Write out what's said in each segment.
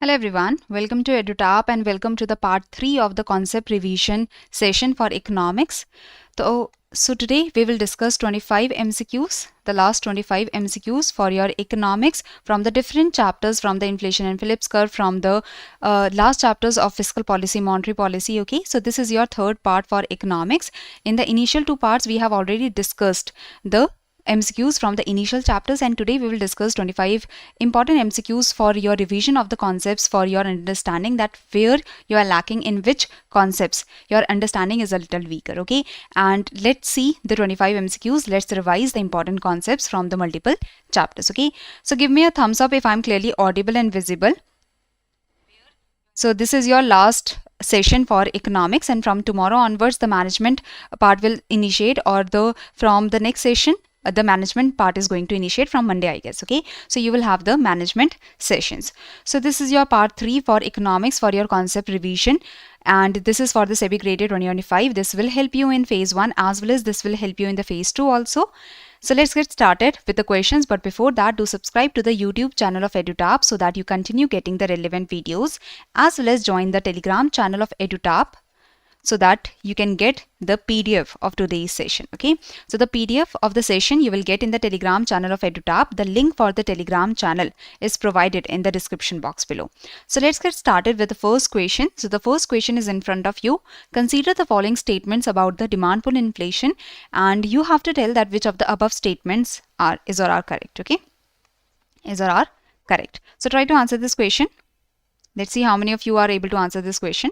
Hello everyone, welcome to EduTap and welcome to the part 3 of the concept revision session for economics. So today we will discuss 25 MCQs, the last 25 MCQs for your economics from the different chapters from the inflation and Phillips curve, from the last chapters of fiscal policy, monetary policy. Okay, so this is your third part for economics. In the initial two parts we have already discussed the MCQs from the initial chapters, and today we will discuss 25 important MCQs for your revision of the concepts, for your understanding that where you are lacking in which concepts your understanding is a little weaker. Okay, and let's see the 25 MCQs. Let's revise the important concepts from the multiple chapters. Okay, so give me a thumbs up if I'm clearly audible and visible. So this is your last session for economics, and from tomorrow onwards the management part will initiate, or from the next session the management part is going to initiate from Monday, I guess. Okay, so you will have the management sessions. So this is your part 3 for economics for your concept revision, and this is for the SEBI Grade A 2025. This will help you in phase 1 as well as this will help you in the phase 2 also. So let's get started with the questions, but before that, do subscribe to the YouTube channel of EduTap so that you continue getting the relevant videos, as well as join the Telegram channel of EduTap so that you can get the PDF of today's session. Okay, so the PDF of the session you will get in the Telegram channel of EduTap. The link for the Telegram channel is provided in the description box below. So let's get started with the first question. So the first question is in front of you. Consider the following statements about the demand pull inflation, and you have to tell that which of the above statements is or are correct. Okay, is or are correct. So try to answer this question. Let's see how many of you are able to answer this question.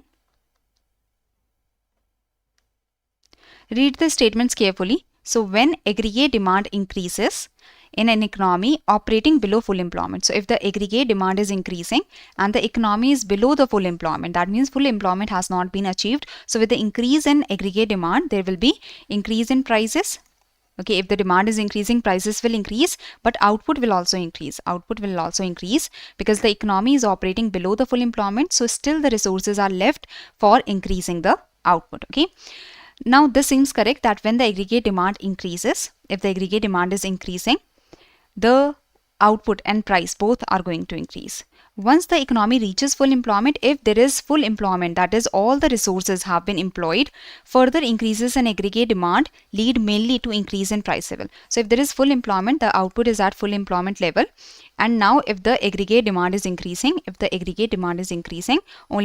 Read the statements carefully. So when aggregate demand increases in an economy operating below full employment. So if the aggregate demand is increasing and the economy is below the full employment, that means full employment has not been achieved. So with the increase in aggregate demand, there will be increase in prices. Okay, if the demand is increasing, prices will increase, but output will also increase. Output will also increase because the economy is operating below the full employment. So still the resources are left for increasing the output. Okay. Now this seems correct that when the aggregate demand increases, if the aggregate demand is increasing, the output and price both are going to increase. Once the economy reaches full employment, if there is full employment, that is all the resources have been employed, further increases in aggregate demand lead mainly to increase in price level. So if there is full employment, the output is at full employment level. And now if the aggregate demand is increasing, only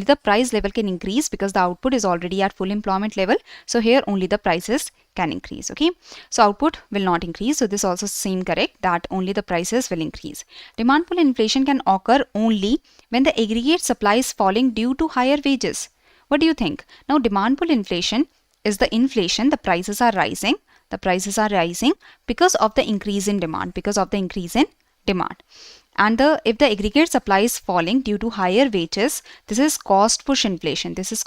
the price level can increase because the output is already at full employment level. So here only the prices can increase. Okay, so output will not increase. So this also seems correct that only the prices will increase. Demand pull inflation can occur only when the aggregate supply is falling due to higher wages. What do you think? Now demand pull inflation is the inflation, the prices are rising. The prices are rising because of the increase in demand, demand. And if the aggregate supply is falling due to higher wages, this is cost push inflation. That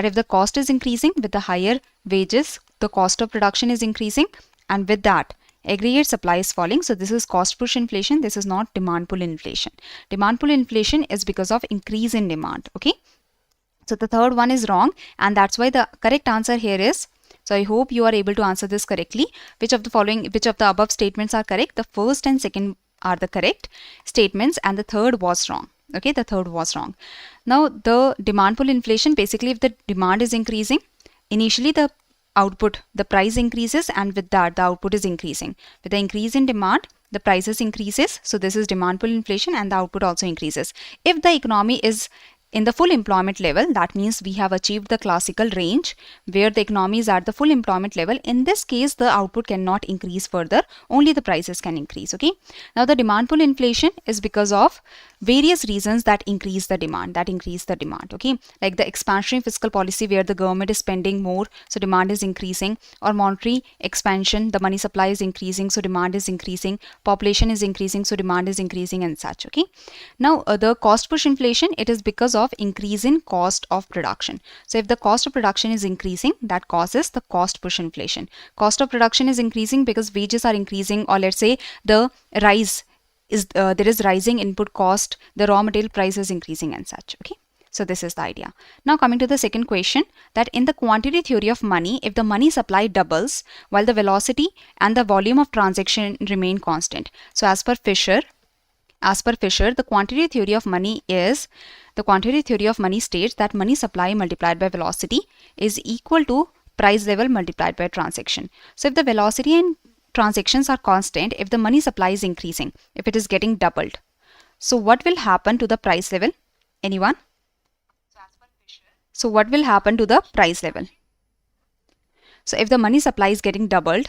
if the cost is increasing with the higher wages, the cost of production is increasing, and with that aggregate supply is falling. So this is cost push inflation. This is not demand pull inflation. Demand pull inflation is because of increase in demand. Okay, so the third one is wrong, and that's why the correct answer here is, so I hope you are able to answer this correctly. Which of the above statements are correct? The first and second are the correct statements, and the third was wrong. Okay, the third was wrong. Now the demand pull inflation, basically if the demand is increasing, initially the output, the price increases, and with that the output is increasing. With the increase in demand, the prices increases. So this is demand pull inflation, and the output also increases. If the economy is in the full employment level, that means we have achieved the classical range where the economy is at the full employment level. In this case, the output cannot increase further, only the prices can increase. Okay, now the demand pull inflation is because of various reasons that increase the demand, okay, like the expansionary fiscal policy where the government is spending more, so demand is increasing, or monetary expansion, the money supply is increasing, so demand is increasing, population is increasing, so demand is increasing, and such. Okay, now the cost push inflation, it is because of increase in cost of production. So if the cost of production is increasing, that causes the cost push inflation. Cost of production is increasing because wages are increasing, or let's say the rise is there is rising input cost, the raw material price is increasing, and such. Okay, so this is the idea. Now coming to the second question, that in the quantity theory of money, if the money supply doubles while the velocity and the volume of transaction remain constant. So as per Fisher as per Fisher, the quantity theory of money states that money supply multiplied by velocity is equal to price level multiplied by transaction. So if the velocity and transactions are constant, if the money supply is increasing, if it is getting doubled, so what will happen to the price level? Anyone? So what will happen to the price level? So if the money supply is getting doubled,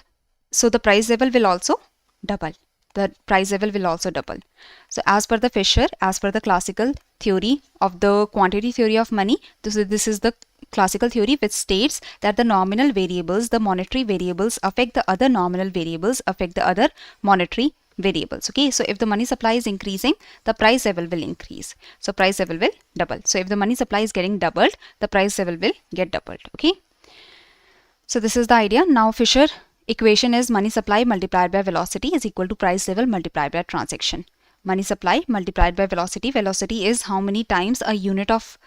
so the price level will also double. The price level will also double. So as per the Fisher, as per the classical theory of the quantity theory of money, this is the classical theory which states that the nominal variables, the monetary variables, affect the other nominal variables, affect the other monetary variables. Okay, so if the money supply is increasing, the price level will increase. So price level will double. So if the money supply is getting doubled, the price level will get doubled. Okay, so this is the idea. Now Fisher equation is money supply multiplied by velocity is equal to price level multiplied by transaction. Money supply multiplied by velocity. Velocity is how many times a unit of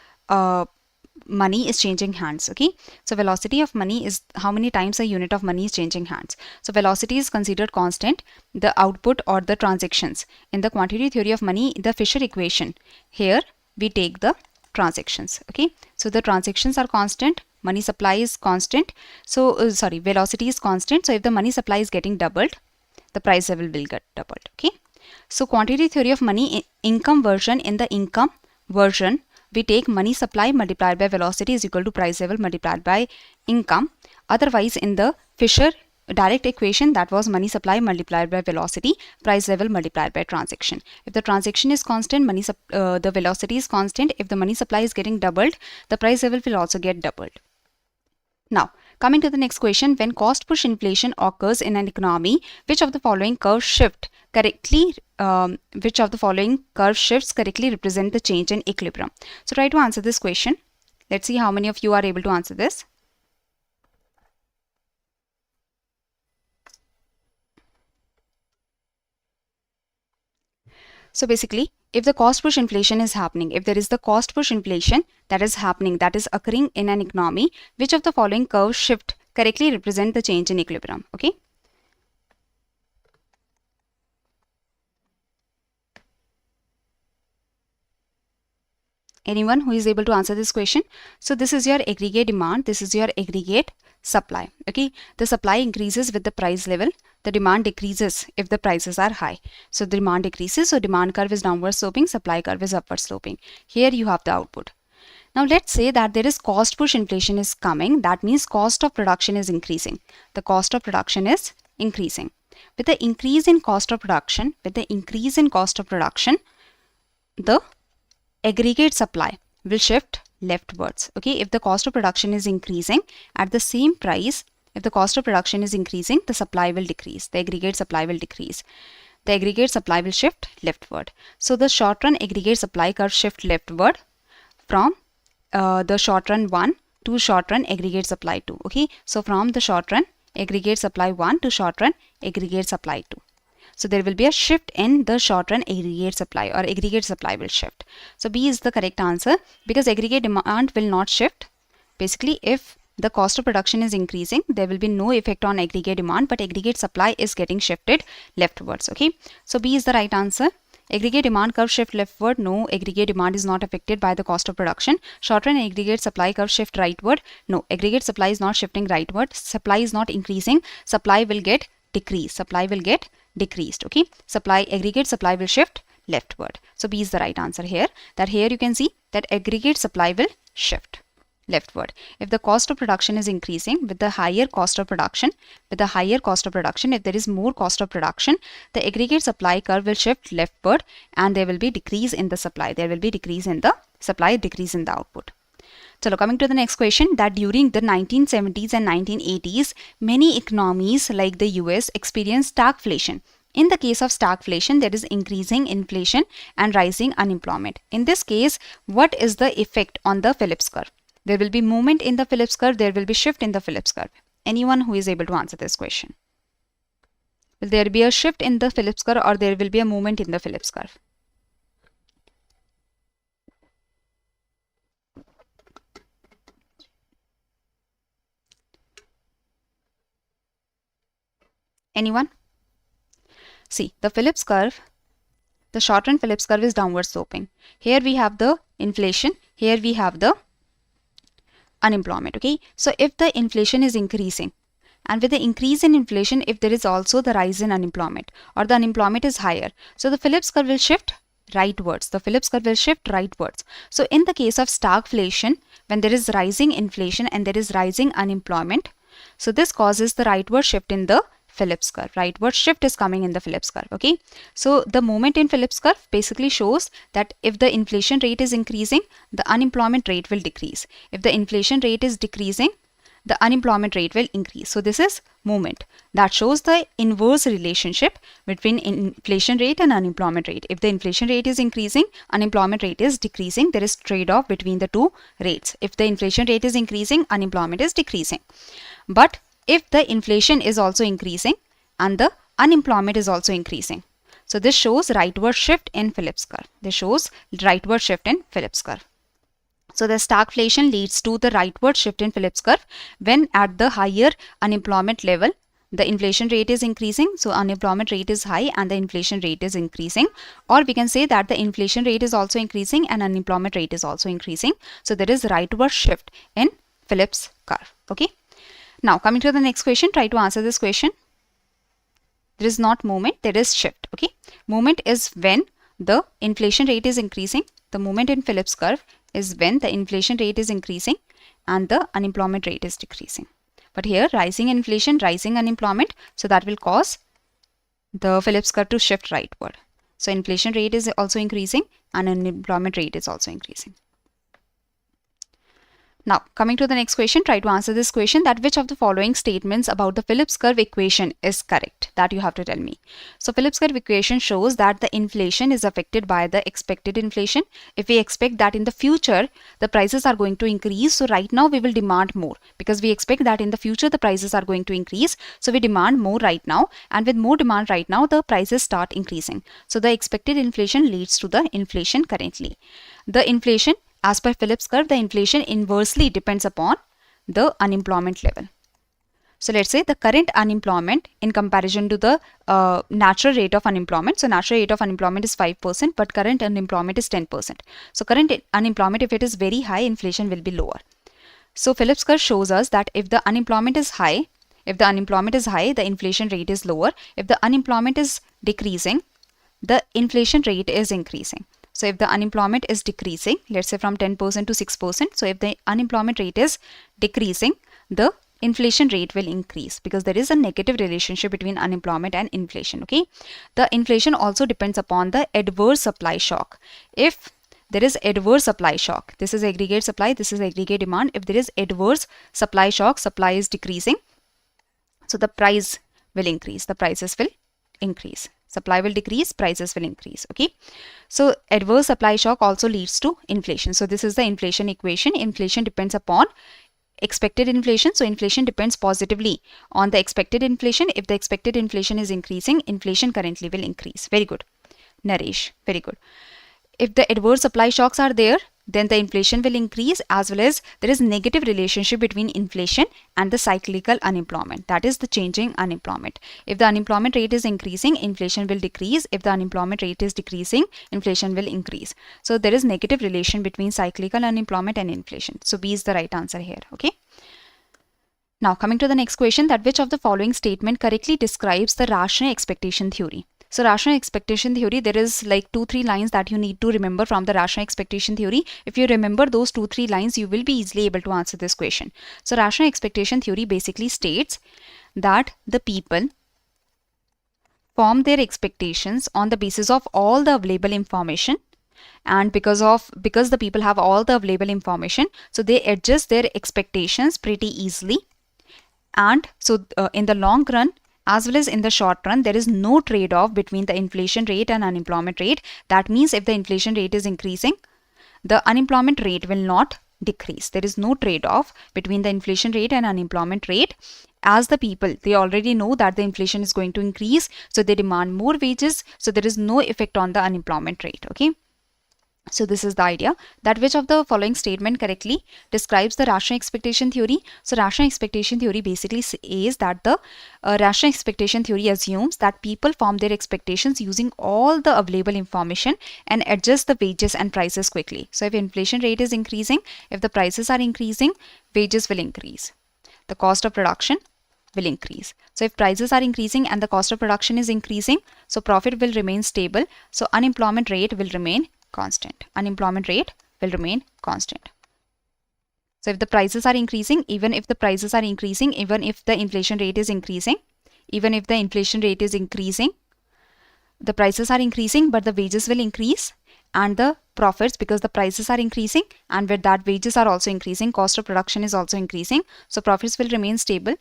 money is changing hands. Okay, so velocity of money is how many times a unit of money is changing hands. So velocity is considered constant. The output or the transactions in the quantity theory of money, the Fisher equation, here we take the transactions. Okay, so the transactions are constant, money supply is constant, so velocity is constant. So if the money supply is getting doubled, the price level will get doubled. Okay, so quantity theory of money income version, in the income version we take money supply multiplied by velocity is equal to price level multiplied by income. Otherwise in the Fisher direct equation, that was money supply multiplied by velocity, price level multiplied by transaction. If the transaction is constant, the velocity is constant. If the money supply is getting doubled, the price level will also get doubled. Now coming to the next question, when cost push inflation occurs in an economy, which of the following curve shift correctly shifts correctly represent the change in equilibrium? So try to answer this question. Let's see how many of you are able to answer this. So basically, if the cost push inflation is happening, if there is the cost push inflation that is happening, that is occurring in an economy, which of the following curve shift correctly represent the change in equilibrium? Okay. Anyone who is able to answer this question? So this is your aggregate demand, this is your aggregate supply. Okay, the supply increases with the price level, the demand decreases if the prices are high. So the demand decreases, so demand curve is downward sloping, supply curve is upward sloping. Here you have the output. Now let's say that there is cost push inflation is coming, that means cost of production is increasing. The cost of production is increasing. With the increase in cost of production, the aggregate supply will shift leftwards. Okay, if the cost of production is increasing at the same price, if the cost of production is increasing, the supply will decrease, the aggregate supply will decrease, the aggregate supply will shift leftward. So the short run aggregate supply curve shift leftward from the short run 1 to short run aggregate supply 2. Okay, so from the short run aggregate supply 1 to short run aggregate supply 2. So there will be a shift in the short run aggregate supply, or aggregate supply will shift. So B is the correct answer, because aggregate demand will not shift. Basically, if the cost of production is increasing, there will be no effect on aggregate demand, but aggregate supply is getting shifted leftwards. Okay, so B is the right answer. Aggregate demand curve shift leftward. No, aggregate demand is not affected by the cost of production. Short run aggregate supply curve shift rightward. No, aggregate supply is not shifting rightward. Supply is not increasing. Supply will get decreased. Supply will get decreased. Okay, aggregate supply will shift leftward. So B is the right answer here. That here you can see that aggregate supply will shift leftward. If the cost of production is increasing, with the higher cost of production, if there is more cost of production, the aggregate supply curve will shift leftward, and there will be decrease in the supply. There will be decrease in the supply, decrease in the output. So coming to the next question, that during the 1970s and 1980s, many economies like the US experienced stagflation. In the case of stagflation, there is increasing inflation and rising unemployment. In this case, what is the effect on the Phillips curve? There will be movement in the Phillips curve, there will be shift in the Phillips curve. Anyone who is able to answer this question? Will there be a shift in the Phillips curve, or there will be a movement in the Phillips curve? Anyone? See, the Phillips curve The short run Phillips curve is downward sloping. Here we have the inflation, here we have the unemployment. Okay, so if the inflation is increasing, and with the increase in inflation, if there is also the rise in unemployment or the unemployment is higher, so the Phillips curve will shift rightwards. The Phillips curve will shift rightwards. So in the case of stagflation, when there is rising inflation and there is rising unemployment, so this causes the rightward shift in the Phillips curve. Rightward shift is coming in the Phillips curve. Okay, so the movement in Phillips curve basically shows that if the inflation rate is increasing, the unemployment rate will decrease. If the inflation rate is decreasing, the unemployment rate will increase. So this is movement that shows the inverse relationship between inflation rate and unemployment rate. If the inflation rate is increasing, unemployment rate is decreasing. There is trade-off between the two rates. If the inflation rate is increasing, unemployment is decreasing. But if the inflation is also increasing and the unemployment is also increasing, so this shows rightward shift in Phillips curve. This shows rightward shift in Phillips curve. So the stagflation leads to the rightward shift in Phillips curve when at the higher unemployment level, the inflation rate is increasing. So unemployment rate is high and the inflation rate is increasing. Or we can say that the inflation rate is also increasing and unemployment rate is also increasing. So there is rightward shift in Phillips curve. Okay. Now coming to the next question, try to answer this question. There is not movement, there is shift. Okay. Movement is when the inflation rate is increasing. The movement in Phillips curve is when the inflation rate is increasing and the unemployment rate is decreasing. But here rising inflation, rising unemployment, so that will cause the Phillips curve to shift rightward. So inflation rate is also increasing and unemployment rate is also increasing. Now coming to the next question, try to answer this question, that which of the following statements about the Phillips curve equation is correct? That you have to tell me. So Phillips curve equation shows that the inflation is affected by the expected inflation. If we expect that in the future the prices are going to increase, so right now we will demand more because we expect that in the future the prices are going to increase. So we demand more right now, and with more demand right now the prices start increasing. So the expected inflation leads to the inflation currently. The inflation, as per Phillips curve, the inflation inversely depends upon the unemployment level. So let's say the current unemployment in comparison to the natural rate of unemployment. So natural rate of unemployment is 5%, but current unemployment is 10%. So current unemployment, if it is very high, inflation will be lower. So Phillips curve shows us that if the unemployment is high, the inflation rate is lower. If the unemployment is decreasing, the inflation rate is increasing. So if the unemployment is decreasing, let's say from 10% to 6%, so if the unemployment rate is decreasing, the inflation rate will increase because there is a negative relationship between unemployment and inflation. Okay, the inflation also depends upon the adverse supply shock. If there is adverse supply shock, this is aggregate supply, this is aggregate demand. If there is adverse supply shock, supply is decreasing, so the price will increase, the prices will increase. Supply will decrease, prices will increase. Okay, so adverse supply shock also leads to inflation. So this is the inflation equation. Inflation depends upon expected inflation. So inflation depends positively on the expected inflation. If the expected inflation is increasing, inflation currently will increase. Very good, Naresh, very good. If the adverse supply shocks are there, then the inflation will increase, as well as there is negative relationship between inflation and the cyclical unemployment, that is the changing unemployment. If the unemployment rate is increasing, inflation will decrease. If the unemployment rate is decreasing, inflation will increase. So there is negative relation between cyclical unemployment and inflation. So B is the right answer here. Okay. Now coming to the next question, that which of the following statement correctly describes the rational expectation theory? So rational expectation theory, there is like 2-3 lines that you need to remember from the rational expectation theory. If you remember those 2-3 lines, you will be easily able to answer this question. So rational expectation theory basically states that the people form their expectations on the basis of all the available information, and because the people have all the available information, so they adjust their expectations pretty easily. And so in the long run as well as in the short run, there is no trade-off between the inflation rate and unemployment rate. That means if the inflation rate is increasing, the unemployment rate will not decrease. There is no trade-off between the inflation rate and unemployment rate, as the people, they already know that the inflation is going to increase, so they demand more wages, so there is no effect on the unemployment rate. Okay, So this is the idea, that which of the following statement correctly describes the rational expectation theory. So rational expectation theory basically says that the rational expectation theory assumes that people form their expectations using all the available information and adjust the wages and prices quickly. So if inflation rate is increasing, if the prices are increasing, wages will increase. The cost of production will increase. So if prices are increasing and the cost of production is increasing, so profit will remain stable. So unemployment rate will remain constant. Unemployment rate will remain constant. So if the prices are increasing, even if the prices are increasing, even if the inflation rate is increasing, even if the inflation rate is increasing, the prices are increasing, but the wages will increase, and the profits, because the prices are increasing and with that wages are also increasing, cost of production is also increasing. So profits will remain stable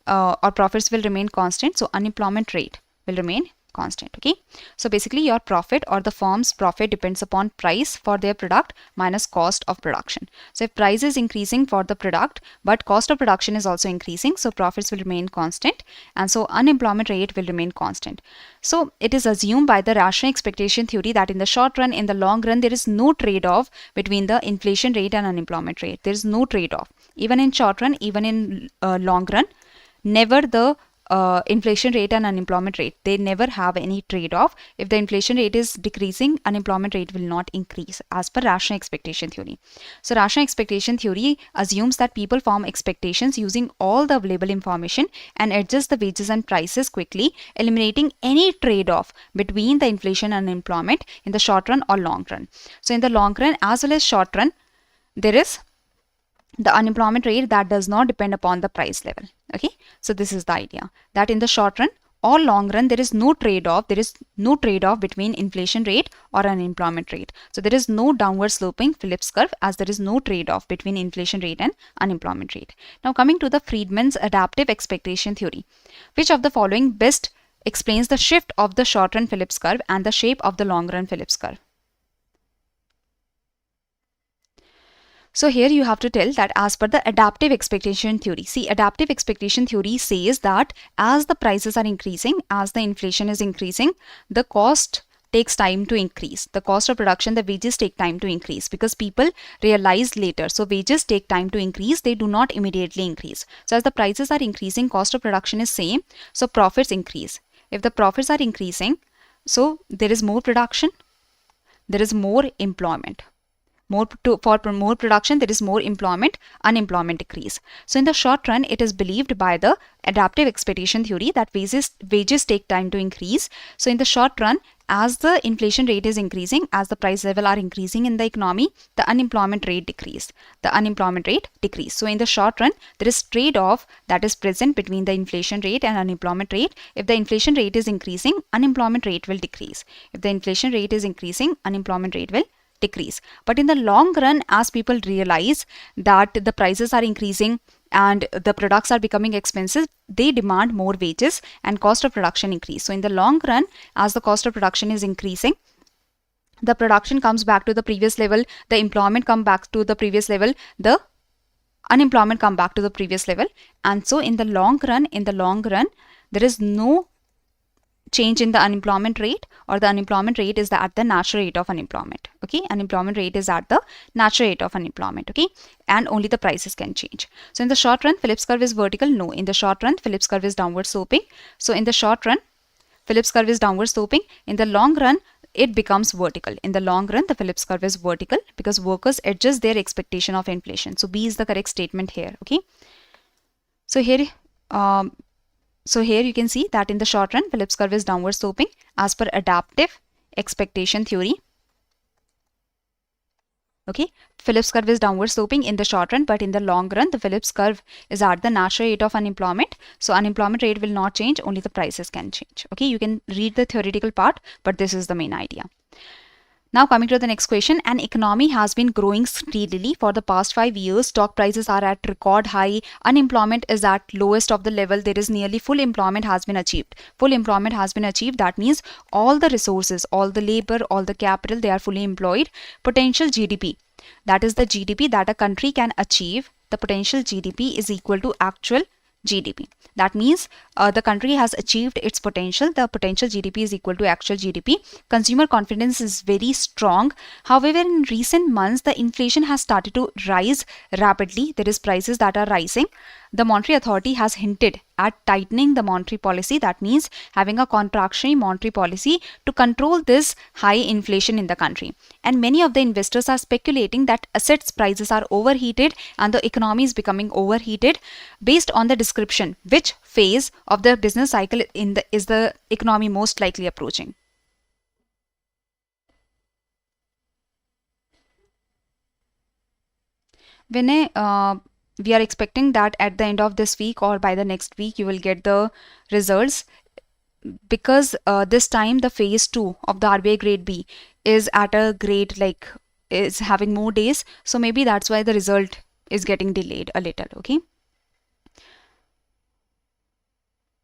or profits will remain constant. So unemployment rate will remain constant. Okay, so basically your profit or the firm's profit depends upon price for their product minus cost of production. So if price is increasing for the product but cost of production is also increasing, so profits will remain constant, and so unemployment rate will remain constant. So it is assumed by the rational expectation theory that in the short run, in the long run, there is no trade-off between the inflation rate and unemployment rate. There is no trade-off, even in short run, even in long run. Never the inflation rate and unemployment rate, they never have any trade-off. If the inflation rate is decreasing, unemployment rate will not increase as per rational expectation theory. So rational expectation theory assumes that people form expectations using all the available information and adjust the wages and prices quickly, eliminating any trade-off between the inflation and unemployment in the short run or long run. So in the long run as well as short run, there is the unemployment rate that does not depend upon the price level. Okay, so this is the idea, that in the short run or long run, there is no trade-off. There is no trade-off between inflation rate or unemployment rate. So there is no downward sloping Phillips curve, as there is no trade-off between inflation rate and unemployment rate. Now coming to the Friedman's adaptive expectation theory, which of the following best explains the shift of the short run Phillips curve and the shape of the long run Phillips curve? So here you have to tell that as per the adaptive expectation theory. See, adaptive expectation theory says that as the prices are increasing, as the inflation is increasing, the cost takes time to increase. The cost of production, the wages take time to increase because people realize later. So wages take time to increase. They do not immediately increase. So as the prices are increasing, cost of production is same. So profits increase. If the profits are increasing, so there is more production, there is more employment. For more production, there is more employment, unemployment decrease. So in the short run, it is believed by the adaptive expectation theory that wages take time to increase. So in the short run, as the inflation rate is increasing, as the price level are increasing in the economy, the unemployment rate decrease. The unemployment rate decrease. So in the short run, there is trade-off that is present between the inflation rate and unemployment rate. If the inflation rate is increasing, unemployment rate will decrease. If the inflation rate is increasing, unemployment rate will decrease. But in the long run, as people realize that the prices are increasing and the products are becoming expensive, they demand more wages and cost of production increase. So in the long run, as the cost of production is increasing, the production comes back to the previous level, the employment come back to the previous level, the unemployment come back to the previous level. And so in the long run, there is no change in the unemployment rate, or the unemployment rate is at the natural rate of unemployment. Okay, unemployment rate is at the natural rate of unemployment. Okay, and only the prices can change. So in the short run, Phillips curve is vertical. No, in the short run, Phillips curve is downward sloping. So in the short run, Phillips curve is downward sloping. In the long run, it becomes vertical. In the long run, the Phillips curve is vertical because workers adjust their expectation of inflation. So B is the correct statement here. Okay, so here you can see that in the short run, Phillips curve is downward sloping as per adaptive expectation theory. Okay, Phillips curve is downward sloping in the short run, but in the long run, the Phillips curve is at the natural rate of unemployment. So unemployment rate will not change, only the prices can change. Okay, you can read the theoretical part, but this is the main idea. Now coming to the next question, an economy has been growing steadily for the past 5 years. Stock prices are at record high. Unemployment is at lowest of the level. There is nearly full employment has been achieved. Full employment has been achieved. That means all the resources, all the labor, all the capital, they are fully employed. Potential GDP, that is the GDP that a country can achieve. The potential GDP is equal to actual GDP. That means the country has achieved its potential. The potential GDP is equal to actual GDP. Consumer confidence is very strong. However, in recent months, the inflation has started to rise rapidly. There is prices that are rising. The Monetary Authority has hinted at tightening the monetary policy. That means having a contractionary monetary policy to control this high inflation in the country. And many of the investors are speculating that assets prices are overheated and the economy is becoming overheated based on the description which phase of the business cycle is the economy most likely approaching. Vinay, we are expecting that at the end of this week or by the next week you will get the results, because this time the phase 2 of the RBI grade B is at a grade like is having more days, so maybe that's why the result is getting delayed a little. Okay,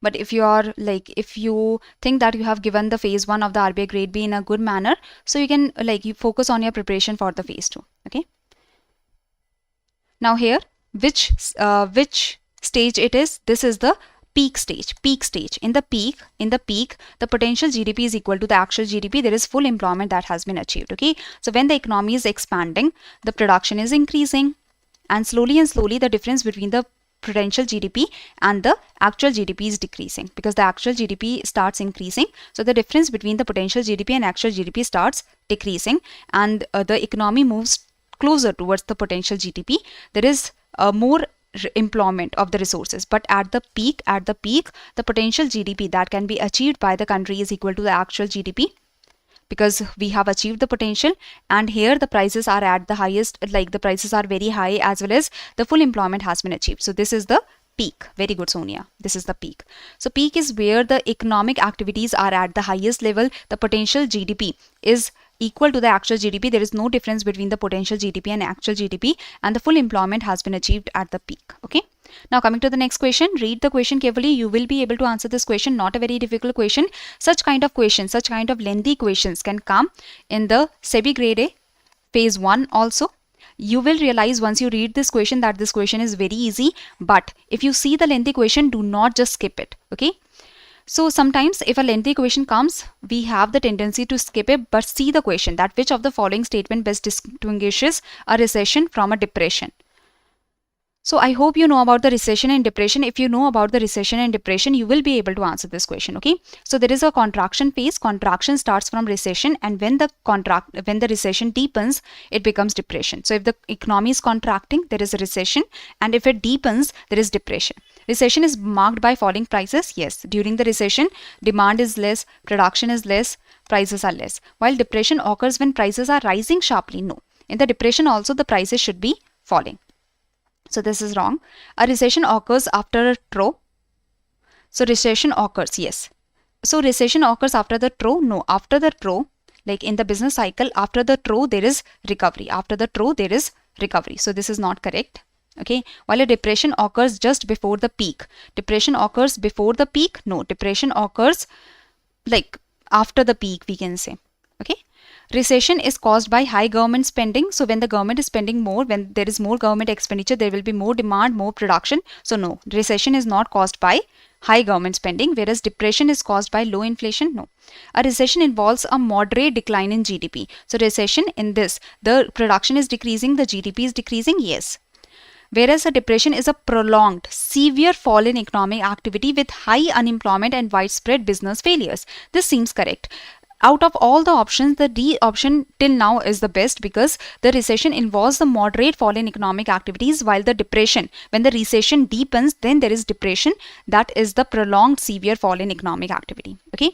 but if you are like, if you think that you have given the phase 1 of the RBI grade B in a good manner, so you can like you focus on your preparation for the phase 2. Okay, now here which stage it is? This is the peak stage. In the peak the potential GDP is equal to the actual GDP. There is full employment that has been achieved. Okay, so when the economy is expanding, the production is increasing, and slowly the difference between the potential GDP and the actual GDP is decreasing, because the actual GDP starts increasing, so the difference between the potential GDP and actual GDP starts decreasing, and the economy moves closer towards the potential GDP. There is more employment of the resources, but at the peak the potential GDP that can be achieved by the country is equal to the actual GDP, because we have achieved the potential, and here the prices are at the highest, like the prices are very high, as well as the full employment has been achieved. So this is the peak. Very good, Sonia. This is the peak. So peak is where the economic activities are at the highest level. The potential GDP is equal to the actual GDP. There is no difference between the potential GDP and actual GDP, and the full employment has been achieved at the peak. Okay, now coming to the next question, read the question carefully. You will be able to answer this question, not a very difficult question. Such kind of questions, such kind of lengthy questions can come in the SEBI Grade A Phase 1 also. You will realize once you read this question that this question is very easy, but if you see the lengthy question, do not just skip it. Okay, so sometimes if a lengthy question comes, we have the tendency to skip it, but see the question, that which of the following statement best distinguishes a recession from a depression. So I hope you know about the recession and depression. If you know about the recession and depression, you will be able to answer this question. Okay, so there is a contraction phase. Contraction starts from recession, and when the recession deepens, it becomes depression. So if the economy is contracting, there is a recession, and if it deepens, there is depression. Recession is marked by falling prices. Yes, during the recession, demand is less, production is less, prices are less. While depression occurs when prices are rising sharply. No, in the depression also the prices should be falling. So this is wrong. A recession occurs after a trough. So recession occurs, yes. So recession occurs after the trough. No, after the trough, like in the business cycle, after the trough there is recovery. After the trough there is recovery. So this is not correct. Okay, while a depression occurs just before the peak. Depression occurs before the peak. No, depression occurs like after the peak, we can say. Okay, recession is caused by high government spending. So when the government is spending more, when there is more government expenditure, there will be more demand, more production. So no, recession is not caused by high government spending, whereas depression is caused by low inflation. No, a recession involves a moderate decline in GDP. So recession, in this, the production is decreasing, the GDP is decreasing. Yes, whereas a depression is a prolonged, severe fall in economic activity with high unemployment and widespread business failures. This seems correct. Out of all the options, the D option till now is the best, because the recession involves the moderate fall in economic activities, while the depression, when the recession deepens, then there is depression, that is the prolonged severe fall in economic activity. Okay,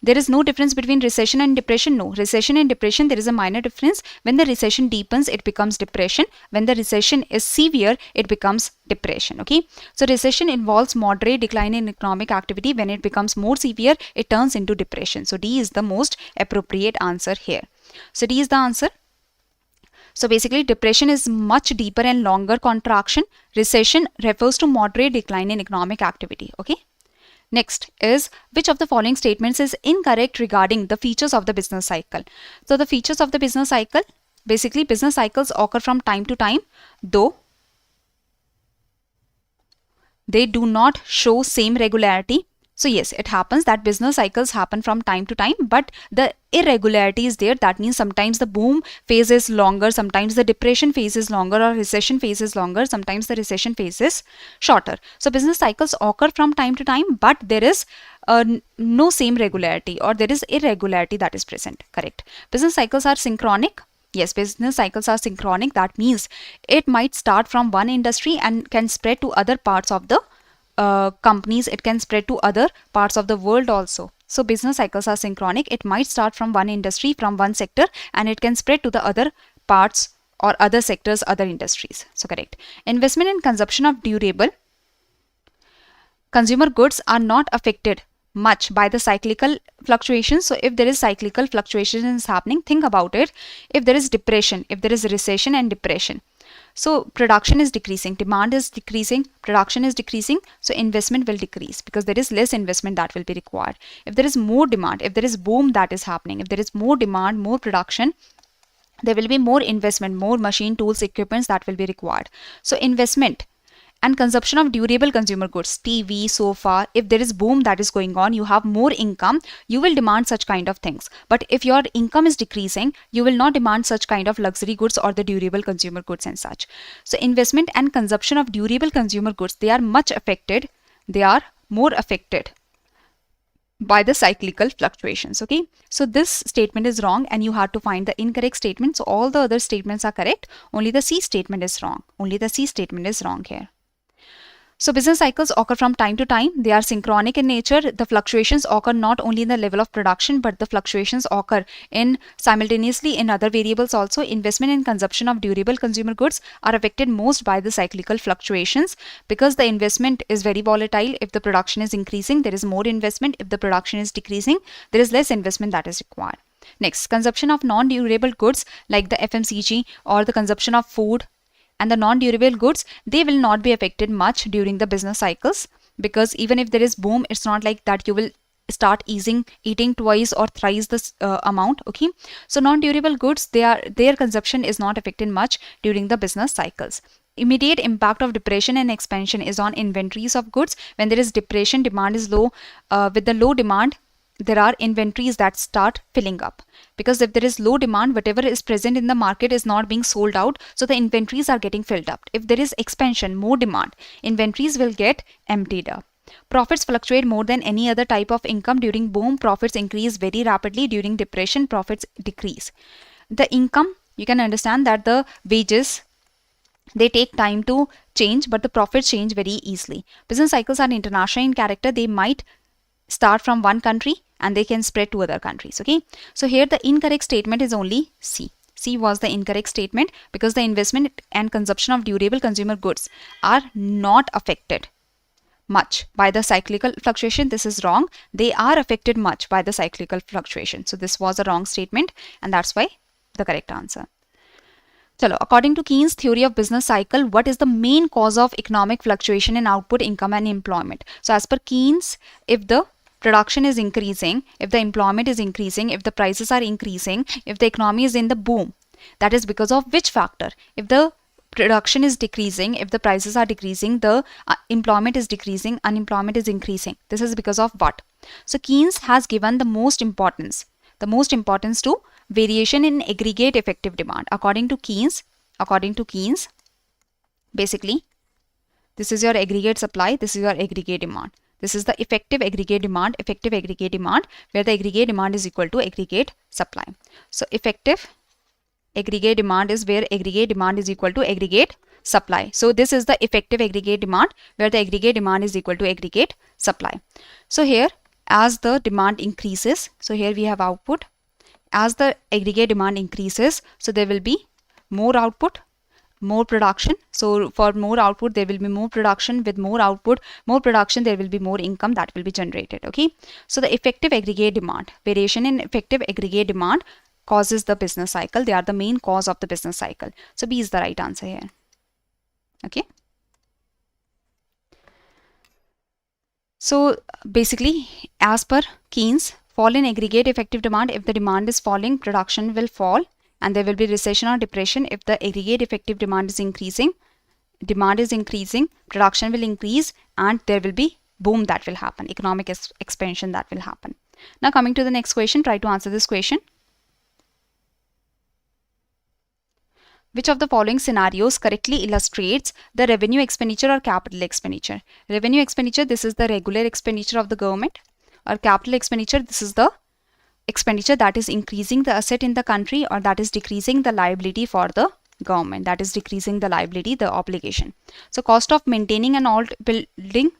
there is no difference between recession and depression. No, recession and depression, there is a minor difference. When the recession deepens, it becomes depression. When the recession is severe, it becomes depression. Okay, so recession involves moderate decline in economic activity. When it becomes more severe, it turns into depression. So D is the most appropriate answer here. So D is the answer. So basically, depression is much deeper and longer contraction. Recession refers to moderate decline in economic activity. Okay. Next is, which of the following statements is incorrect regarding the features of the business cycle? So the features of the business cycle, basically business cycles occur from time to time, though they do not show same regularity. So yes, it happens that business cycles happen from time to time, but the irregularity is there. That means sometimes the boom phase is longer, sometimes the depression phase is longer, or recession phase is longer, sometimes the recession phase is shorter. So business cycles occur from time to time, but there is no same regularity, or there is irregularity that is present. Correct. Business cycles are synchronic. Yes, business cycles are synchronic. That means it might start from one industry and can spread to other parts of the companies. It can spread to other parts of the world also. So business cycles are synchronic. It might start from one industry, from one sector, and it can spread to the other parts or other sectors, other industries. So correct. Investment and consumption of durable consumer goods are not affected much by the cyclical fluctuations. So if there is cyclical fluctuations happening, think about it. If there is depression, if there is recession and depression, so production is decreasing, demand is decreasing, production is decreasing, so investment will decrease because there is less investment that will be required. If there is more demand, if there is boom that is happening, if there is more demand, more production, there will be more investment, more machine, tools, equipments that will be required. So investment and consumption of durable consumer goods, TV, sofa, if there is boom that is going on, you have more income, you will demand such kind of things. But if your income is decreasing, you will not demand such kind of luxury goods or the durable consumer goods and such. So investment and consumption of durable consumer goods, they are much affected, they are more affected by the cyclical fluctuations. Okay, so this statement is wrong and you have to find the incorrect statement. So all the other statements are correct, only the C statement is wrong. Only the C statement is wrong here. So business cycles occur from time to time. They are synchronic in nature. The fluctuations occur not only in the level of production, but the fluctuations occur in simultaneously in other variables also. Investment and consumption of durable consumer goods are affected most by the cyclical fluctuations because the investment is very volatile. If the production is increasing, there is more investment. If the production is decreasing, there is less investment that is required. Next, consumption of non-durable goods like the FMCG or the consumption of food and the non-durable goods, they will not be affected much during the business cycles because even if there is boom, it's not like that you will start eating twice or thrice this amount. Okay, so non-durable goods, their consumption is not affected much during the business cycles. Immediate impact of depression and expansion is on inventories of goods. When there is depression, demand is low. With the low demand, there are inventories that start filling up because if there is low demand, whatever is present in the market is not being sold out, so the inventories are getting filled up. If there is expansion, more demand, inventories will get emptied up. Profits fluctuate more than any other type of income. During boom, profits increase very rapidly. During depression, profits decrease. The income, you can understand that the wages, they take time to change, but the profits change very easily. Business cycles are international in character. They might start from one country and they can spread to other countries. Okay, so here the incorrect statement is only C. C was the incorrect statement because the investment and consumption of durable consumer goods are not affected much by the cyclical fluctuation. This is wrong. They are affected much by the cyclical fluctuation. So this was a wrong statement and that's why the correct answer. Chalo, according to Keynes' theory of business cycle, what is the main cause of economic fluctuation in output, income and employment? So as per Keynes, if the production is increasing, if the employment is increasing, if the prices are increasing, if the economy is in the boom, that is because of which factor? If the production is decreasing, if the prices are decreasing, the employment is decreasing, unemployment is increasing. This is because of what? So Keynes has given the most importance to variation in aggregate effective demand. According to Keynes, basically, this is your aggregate supply, this is your aggregate demand. This is the effective aggregate demand, where the aggregate demand is equal to aggregate supply. So effective aggregate demand is where aggregate demand is equal to aggregate supply. So this is the effective aggregate demand, where the aggregate demand is equal to aggregate supply. So here, as the demand increases, so here we have output. As the aggregate demand increases, so there will be more output, more production. So for more output, there will be more production. With more output, more production, there will be more income that will be generated. Okay, so the effective aggregate demand, variation in effective aggregate demand causes the business cycle. They are the main cause of the business cycle. So B is the right answer here. Okay, so basically, as per Keynes, fall in aggregate effective demand, if the demand is falling, production will fall and there will be recession or depression. If the aggregate effective demand is increasing, demand is increasing, production will increase, and there will be boom that will happen, economic expansion that will happen. Now coming to the next question, try to answer this question. Which of the following scenarios correctly illustrates the revenue expenditure or capital expenditure? Revenue expenditure, this is the regular expenditure of the government, or capital expenditure, this is the expenditure that is increasing the asset in the country or that is decreasing the liability for the government, that is decreasing the liability, the obligation. So cost of maintaining an old building,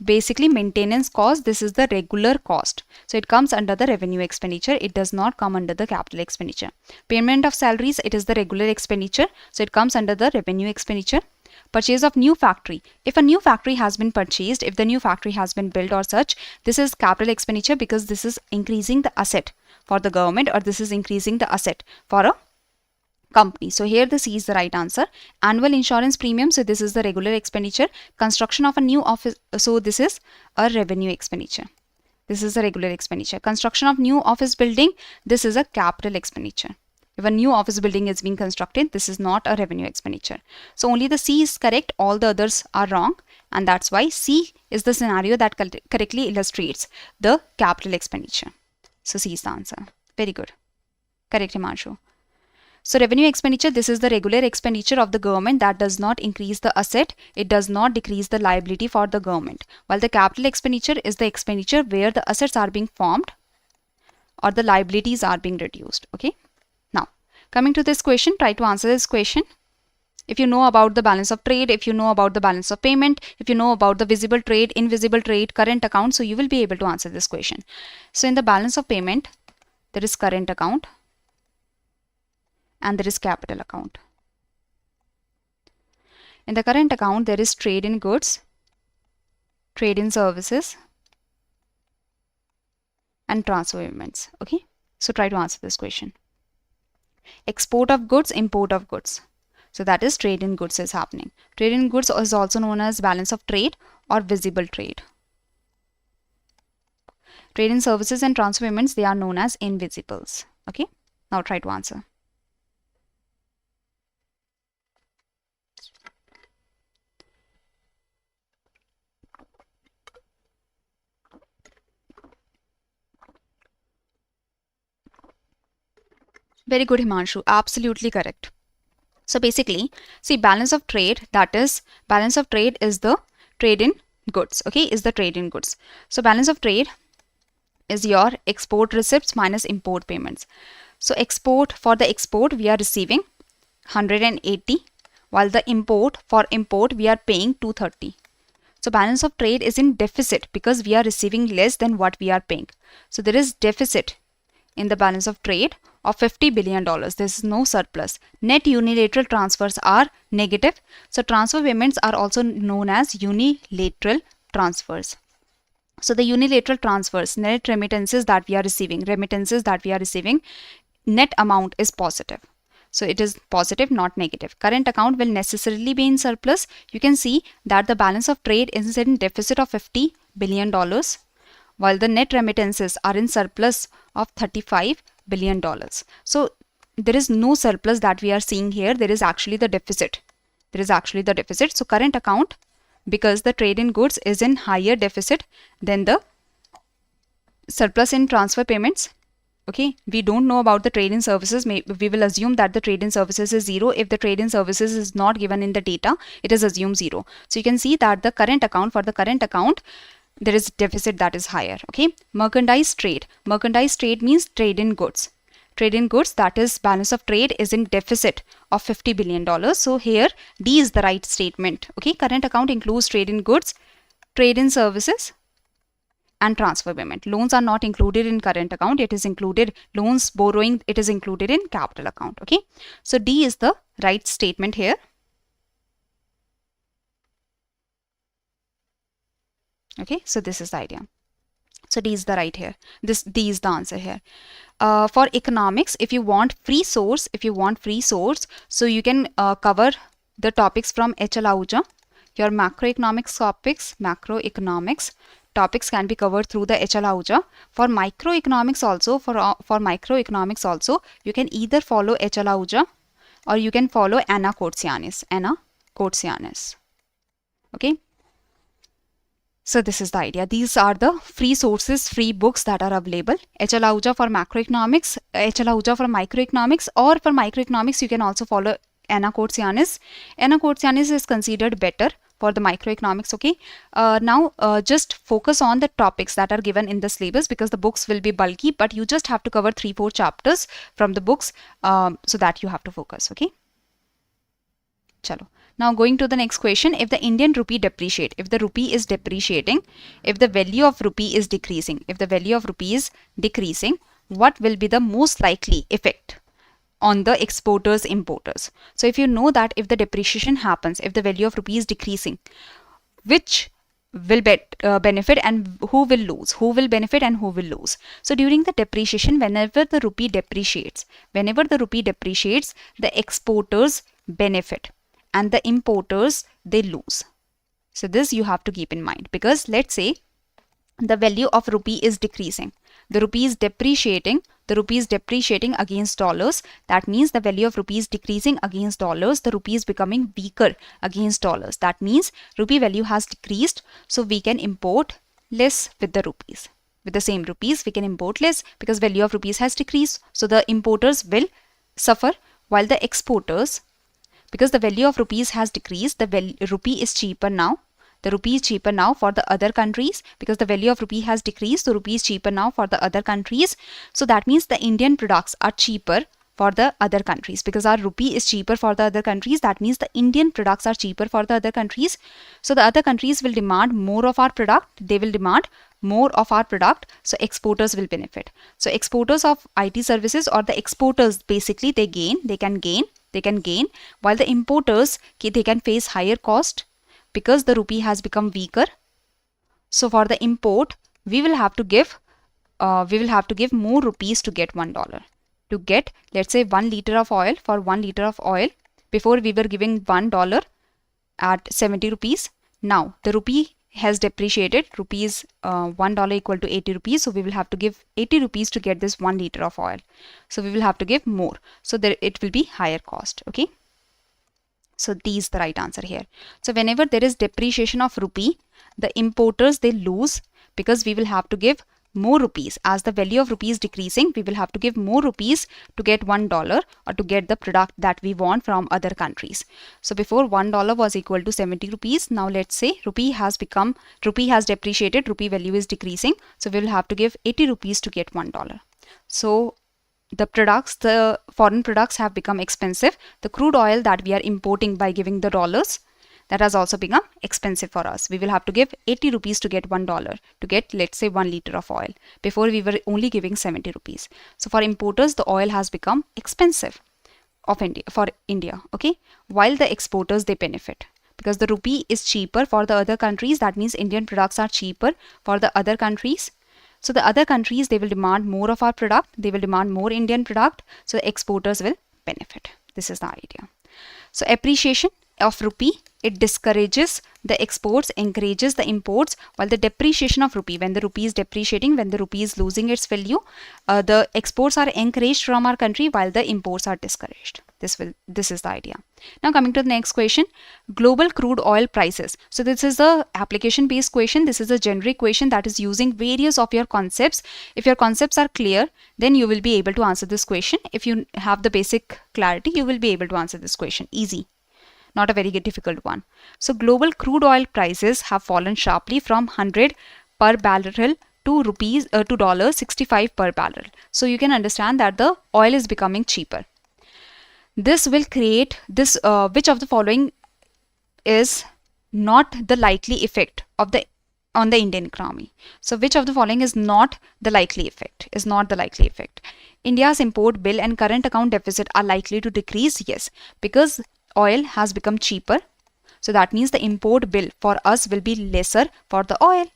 basically maintenance cost, this is the regular cost. So it comes under the revenue expenditure. It does not come under the capital expenditure. Payment of salaries, it is the regular expenditure. So it comes under the revenue expenditure. Purchase of new factory. If a new factory has been purchased, if the new factory has been built or such, this is capital expenditure because this is increasing the asset for the government, or this is increasing the asset for a company. So here the C is the right answer. Annual insurance premium, so this is the regular expenditure. Construction of a new office, so this is a revenue expenditure. This is the regular expenditure. Construction of new office building, this is a capital expenditure. If a new office building is being constructed, this is not a revenue expenditure. So only the C is correct, all the others are wrong, and that's why C is the scenario that correctly illustrates the capital expenditure. So C is the answer. Very good. Correct, Himanshu. So revenue expenditure, this is the regular expenditure of the government that does not increase the asset. It does not decrease the liability for the government. While the capital expenditure is the expenditure where the assets are being formed or the liabilities are being reduced. Okay. Now, coming to this question, try to answer this question. If you know about the balance of trade, if you know about the balance of payment, if you know about the visible trade, invisible trade, current account, so you will be able to answer this question. So in the balance of payment, there is current account and there is capital account. In the current account, there is trade in goods, trade in services, and transfer payments. Okay, so try to answer this question. Export of goods, import of goods. So that is trade in goods is happening. Trade in goods is also known as balance of trade or visible trade. Trade in services and transfer payments, they are known as invisibles. Okay, now try to answer. Very good, Himanshu. Absolutely correct. So basically, see, balance of trade, that is, balance of trade is the trade in goods. Okay, is the trade in goods. So balance of trade is your export receipts minus import payments. So export, for the export, we are receiving 180, while the import, for import, we are paying 230. So balance of trade is in deficit because we are receiving less than what we are paying. So there is deficit in the balance of trade of $50 billion. There is no surplus. Net unilateral transfers are negative. So transfer payments are also known as unilateral transfers. So the unilateral transfers, net remittances that we are receiving, net amount is positive. So it is positive, not negative. Current account will necessarily be in surplus. You can see that the balance of trade is in deficit of $50 billion, while the net remittances are in surplus of $35 billion. So there is no surplus that we are seeing here. There is actually the deficit. So current account, because the trade in goods is in higher deficit than the surplus in transfer payments. Okay, we don't know about the trade in services. We will assume that the trade in services is 0. If the trade in services is not given in the data, it is assumed 0. So you can see that the current account, for the current account, there is deficit that is higher. Okay, merchandise trade. Merchandise trade means trade in goods. Trade in goods, that is balance of trade is in deficit of $50 billion. So here D is the right statement. Okay, current account includes trade in goods, trade in services, and transfer payment. Loans are not included in current account. It is included, loans, borrowing, it is included in capital account. Okay, so D is the right statement here. Okay, so this is the idea. So D is the right here. D is the answer here. For economics, if you want free source, so you can cover the topics from H.L. Ahuja. Your macroeconomics topics can be covered through the H.L. Ahuja. For microeconomics also, for microeconomics also, you can either follow H.L. Ahuja or you can follow Anna Kourtsianis. Okay. So this is the idea. These are the free sources, free books that are available. HL Ahuja for macroeconomics, HL Ahuja for microeconomics, or for microeconomics you can also follow Anna Kourtsianis. Anna Kourtsianis is considered better for the microeconomics. Okay. Now just focus on the topics that are given in the syllabus, because the books will be bulky, but you just have to cover 3-4 chapters from the books, so that you have to focus. Okay. Chalo. Now going to the next question. If the Indian rupee depreciate, if the rupee is depreciating, if the value of rupee is decreasing, if the value of rupee is decreasing, what will be the most likely effect on the exporters, importers? So if you know that if the depreciation happens, if the value of rupee is decreasing, which will benefit and who will lose? Who will benefit and who will lose? So during the depreciation, whenever the rupee depreciates, the exporters benefit and the importers, they lose. So this you have to keep in mind, because let's say the value of rupee is decreasing, the rupee is depreciating against dollars. That means the value of rupee is decreasing against dollars, the rupee is becoming weaker against dollars. That means rupee value has decreased, so we can import less with the rupees. With the same rupees we can import less because value of rupees has decreased, so the importers will suffer, while the exporters, because the value of rupees has decreased, the rupee is cheaper now. The rupee is cheaper now for the other countries, because the value of rupee has decreased. The rupee is cheaper now for the other countries. So that means the Indian products are cheaper for the other countries, because our rupee is cheaper for the other countries. That means the Indian products are cheaper for the other countries. So the other countries will demand more of our product. They will demand more of our product. So exporters will benefit. So exporters of IT services, or the exporters, basically they can gain, while the importers, they can face higher cost because the rupee has become weaker. So for the import, we will have to give more rupees to get $1. To get, let's say, 1 liter of oil, for 1 liter of oil, before we were giving $1 at 70 rupees. Now the rupee has depreciated. Rupee is $1 equal to 80 rupees. So we will have to give 80 rupees to get this 1 liter of oil. So we will have to give more. So there it will be higher cost. Okay. So these the right answer here. So whenever there is depreciation of rupee, the importers, they lose, because we will have to give more rupees. As the value of rupee is decreasing, we will have to give more rupees to get $1 or to get the product that we want from other countries. So before $1 was equal to 70 rupees. Now let's say rupee has depreciated, rupee value is decreasing. So we will have to give 80 rupees to get $1. So the foreign products have become expensive. The crude oil that we are importing by giving the dollars, that has also become expensive for us. We will have to give 80 rupees to get $1 to get, let's say, 1 liter of oil. Before we were only giving 70 rupees. So for importers, the oil has become expensive for India. Okay. While the exporters, they benefit because the rupee is cheaper for the other countries. That means Indian products are cheaper for the other countries. So the other countries, they will demand more of our product. They will demand more Indian product. So the exporters will benefit. This is the idea. So appreciation of rupee, it discourages the exports, encourages the imports, while the depreciation of rupee, when the rupee is depreciating, when the rupee is losing its value, the exports are encouraged from our country while the imports are discouraged. This is the idea. Now coming to the next question, global crude oil prices. So this is a application based question. This is a generic question that is using various of your concepts. If your concepts are clear, then you will be able to answer this question. If you have the basic clarity, you will be able to answer this question. Easy. Not a very difficult one. So global crude oil prices have fallen sharply from 100 per barrel to $65 per barrel. So you can understand that the oil is becoming cheaper. This will create this, which of the following is not the likely effect on the Indian economy? So which of the following is not the likely effect? India's import bill and current account deficit are likely to decrease. Yes, because oil has become cheaper. So that means the import bill for us will be lesser for the oil.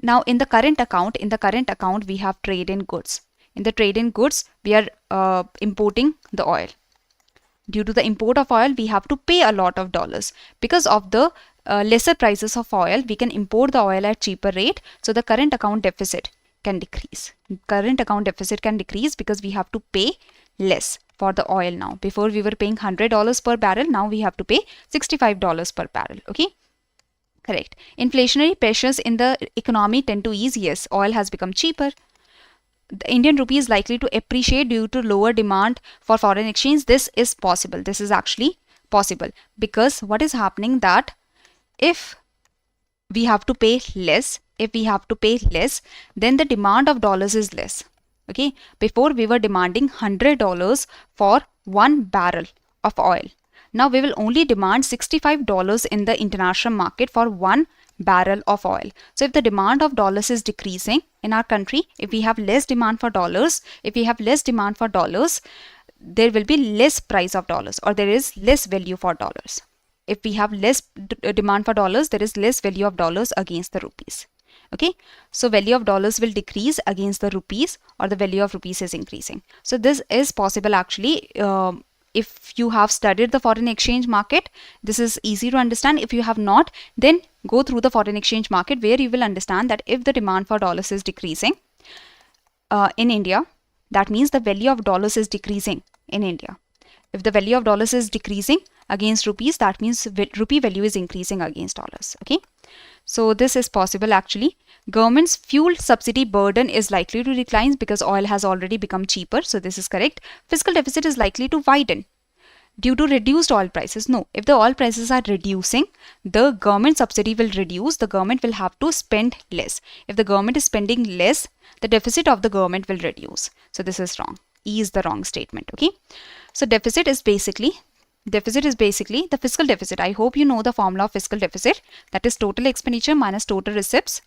Now in the current account, we have trade in goods. In the trade in goods, we are importing the oil. Due to the import of oil, we have to pay a lot of dollars. Because of the lesser prices of oil, we can import the oil at cheaper rate. So the current account deficit can decrease. Because we have to pay less for the oil now. Before we were paying $100 per barrel. Now we have to pay $65 per barrel. Okay. Correct. Inflationary pressures in the economy tend to ease. Yes, oil has become cheaper. The Indian rupee is likely to appreciate due to lower demand for foreign exchange. This is possible. This is actually possible, because what is happening that if we have to pay less, then the demand of dollars is less. Okay, before we were demanding $100 for 1 barrel of oil. Now we will only demand $65 in the international market for 1 barrel of oil. So if the demand of dollars is decreasing in our country, if we have less demand for dollars, there will be less price of dollars, or there is less value for dollars. If we have less demand for dollars, there is less value of dollars against the rupees. Okay, so value of dollars will decrease against the rupees, or the value of rupees is increasing. So this is possible actually. If you have studied the foreign exchange market, this is easy to understand. If you have not, then go through the foreign exchange market, where you will understand that if the demand for dollars is decreasing in India, that means the value of dollars is decreasing in India. If the value of dollars is decreasing against rupees, that means rupee value is increasing against dollars. Okay, so this is possible actually. Government's fuel subsidy burden is likely to decline because oil has already become cheaper. So this is correct. Fiscal deficit is likely to widen due to reduced oil prices. No, if the oil prices are reducing, the government subsidy will reduce. The government will have to spend less. If the government is spending less, the deficit of the government will reduce. So this is wrong. E is the wrong statement. Okay, so deficit is basically the fiscal deficit. I hope you know the formula of fiscal deficit. That is total expenditure minus total receipts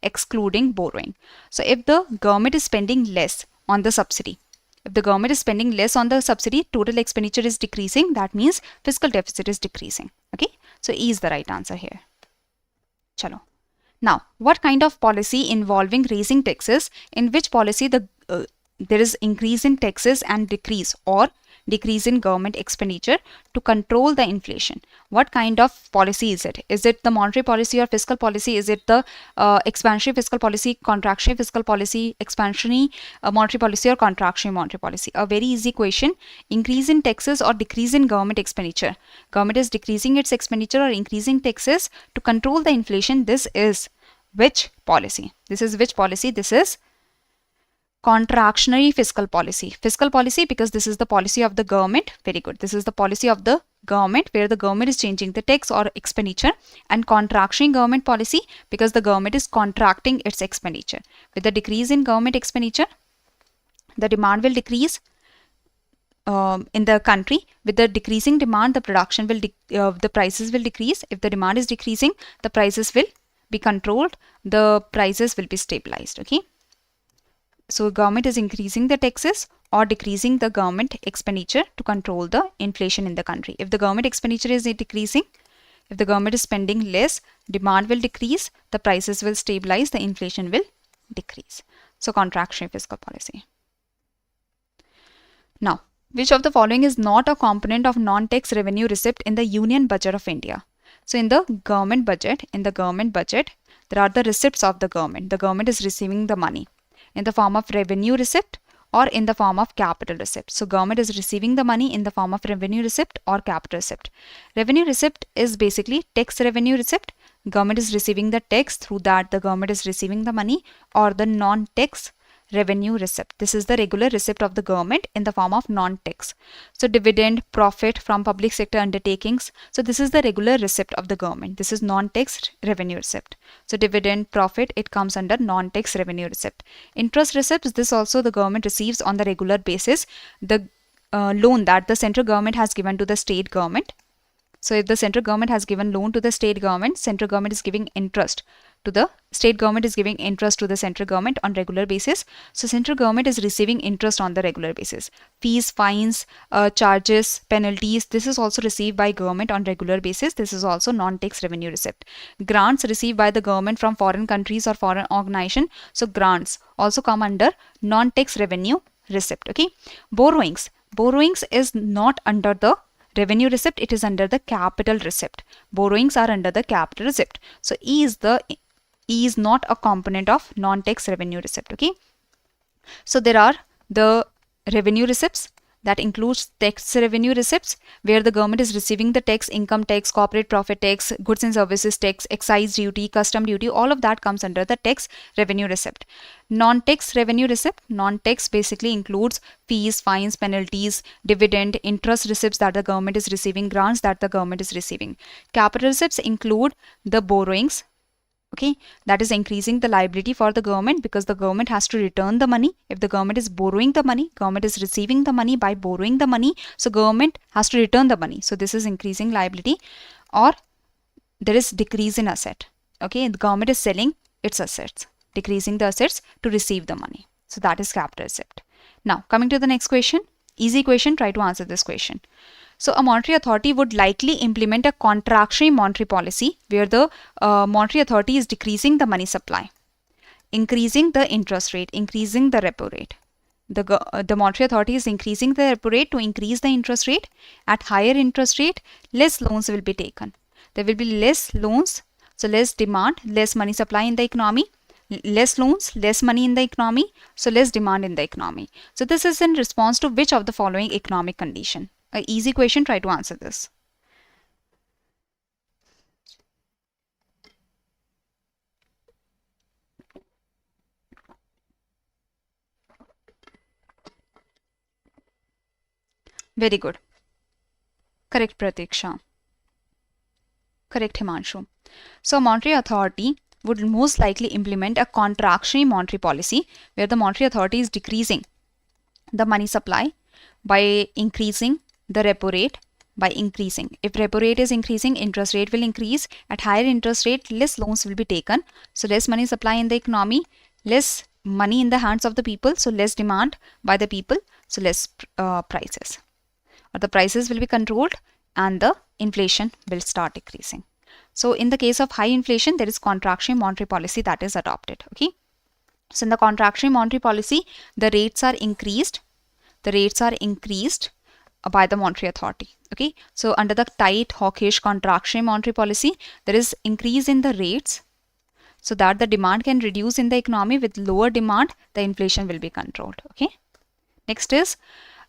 excluding borrowing. So if the government is spending less on the subsidy, total expenditure is decreasing. That means fiscal deficit is decreasing. Okay, so E is the right answer here. Chalo. Now, what kind of policy involving raising taxes, in which policy there is increase in taxes and decrease in government expenditure to control the inflation? What kind of policy is it? Is it the monetary policy or fiscal policy? Is it the expansionary fiscal policy, contractionary fiscal policy, expansionary monetary policy, or contractionary monetary policy? A very easy question. Increase in taxes or decrease in government expenditure? Government is decreasing its expenditure or increasing taxes to control the inflation. This is which policy? This is contractionary fiscal policy. Fiscal policy, because this is the policy of the government. Very good. This is the policy of the government, where the government is changing the tax or expenditure. And contractionary government policy, because the government is contracting its expenditure. With the decrease in government expenditure, the demand will decrease in the country. With the decreasing demand, the production will the prices will decrease. If the demand is decreasing, the prices will be controlled. The prices will be stabilized. Okay. So government is increasing the taxes or decreasing the government expenditure to control the inflation in the country. If the government expenditure is decreasing, if the government is spending less, demand will decrease, the prices will stabilize, the inflation will decrease. So contractionary fiscal policy. Now, which of the following is not a component of non-tax revenue receipt in the Union Budget of India? So in the government budget, there are the receipts of the government. The government is receiving the money in the form of revenue receipt or in the form of capital receipt. So government is receiving the money in the form of revenue receipt or capital receipt. Revenue receipt is basically tax revenue receipt. Government is receiving the tax, through that the government is receiving the money, or the non-tax revenue receipt. This is the regular receipt of the government in the form of non-tax. So dividend, profit from public sector undertakings. So this is the regular receipt of the government. This is non-tax revenue receipt. So dividend, profit, it comes under non-tax revenue receipt. Interest receipts, this also the government receives on the regular basis. The loan that the central government has given to the state government. So if the central government has given loan to the state government, central government is giving interest to the state government, is giving interest to the central government on regular basis. So central government is receiving interest on the regular basis. Fees, fines, charges, penalties, this is also received by government on regular basis. This is also non-tax revenue receipt. Grants received by the government from foreign countries or foreign organization. So grants also come under non-tax revenue receipt. Okay. Borrowings is not under the revenue receipt, it is under the capital receipt. Borrowings are under the capital receipt. So E is not a component of non-tax revenue receipt. Okay. So there are the revenue receipts, That includes tax revenue receipts, where the government is receiving the tax, income tax, corporate profit tax, goods and services tax, excise duty, custom duty, all of that comes under the tax revenue receipt. Non-tax revenue receipt, non-tax basically includes fees, fines, penalties, dividend, interest receipts that the government is receiving, grants that the government is receiving. Capital receipts include the borrowings, okay, that is increasing the liability for the government because the government has to return the money. If the government is borrowing the money, government is receiving the money by borrowing the money, so government has to return the money. So this is increasing liability. Or there is decrease in asset, okay, the government is selling its assets, decreasing the assets to receive the money. So that is capital receipt. Now coming to the next question, easy question, try to answer this question. So a monetary authority would likely implement a contractionary monetary policy where the monetary authority is decreasing the money supply, increasing the interest rate, increasing the repo rate. The monetary authority is increasing the repo rate to increase the interest rate. At higher interest rate, less loans will be taken. There will be less loans, so less demand, less money supply in the economy. Less loans, less money in the economy, so less demand in the economy. So this is in response to which of the following economic condition? An easy question, try to answer this. Very good. Correct, Pratiksha. Correct, Himanshu. So monetary authority would most likely implement a contractionary monetary policy where the monetary authority is decreasing the money supply by increasing the repo rate, by increasing. If repo rate is increasing, interest rate will increase. At higher interest rate, less loans will be taken. So less money supply in the economy, less money in the hands of the people, so less demand by the people, so less prices. Or the prices will be controlled and the inflation will start decreasing. So in the case of high inflation, there is contractionary monetary policy that is adopted. Okay. So in the contractionary monetary policy, the rates are increased. The rates are increased by the monetary authority. Okay. So under the tight, hawkish, contractionary monetary policy, there is increase in the rates so that the demand can reduce in the economy. With lower demand, the inflation will be controlled. Okay. Next is,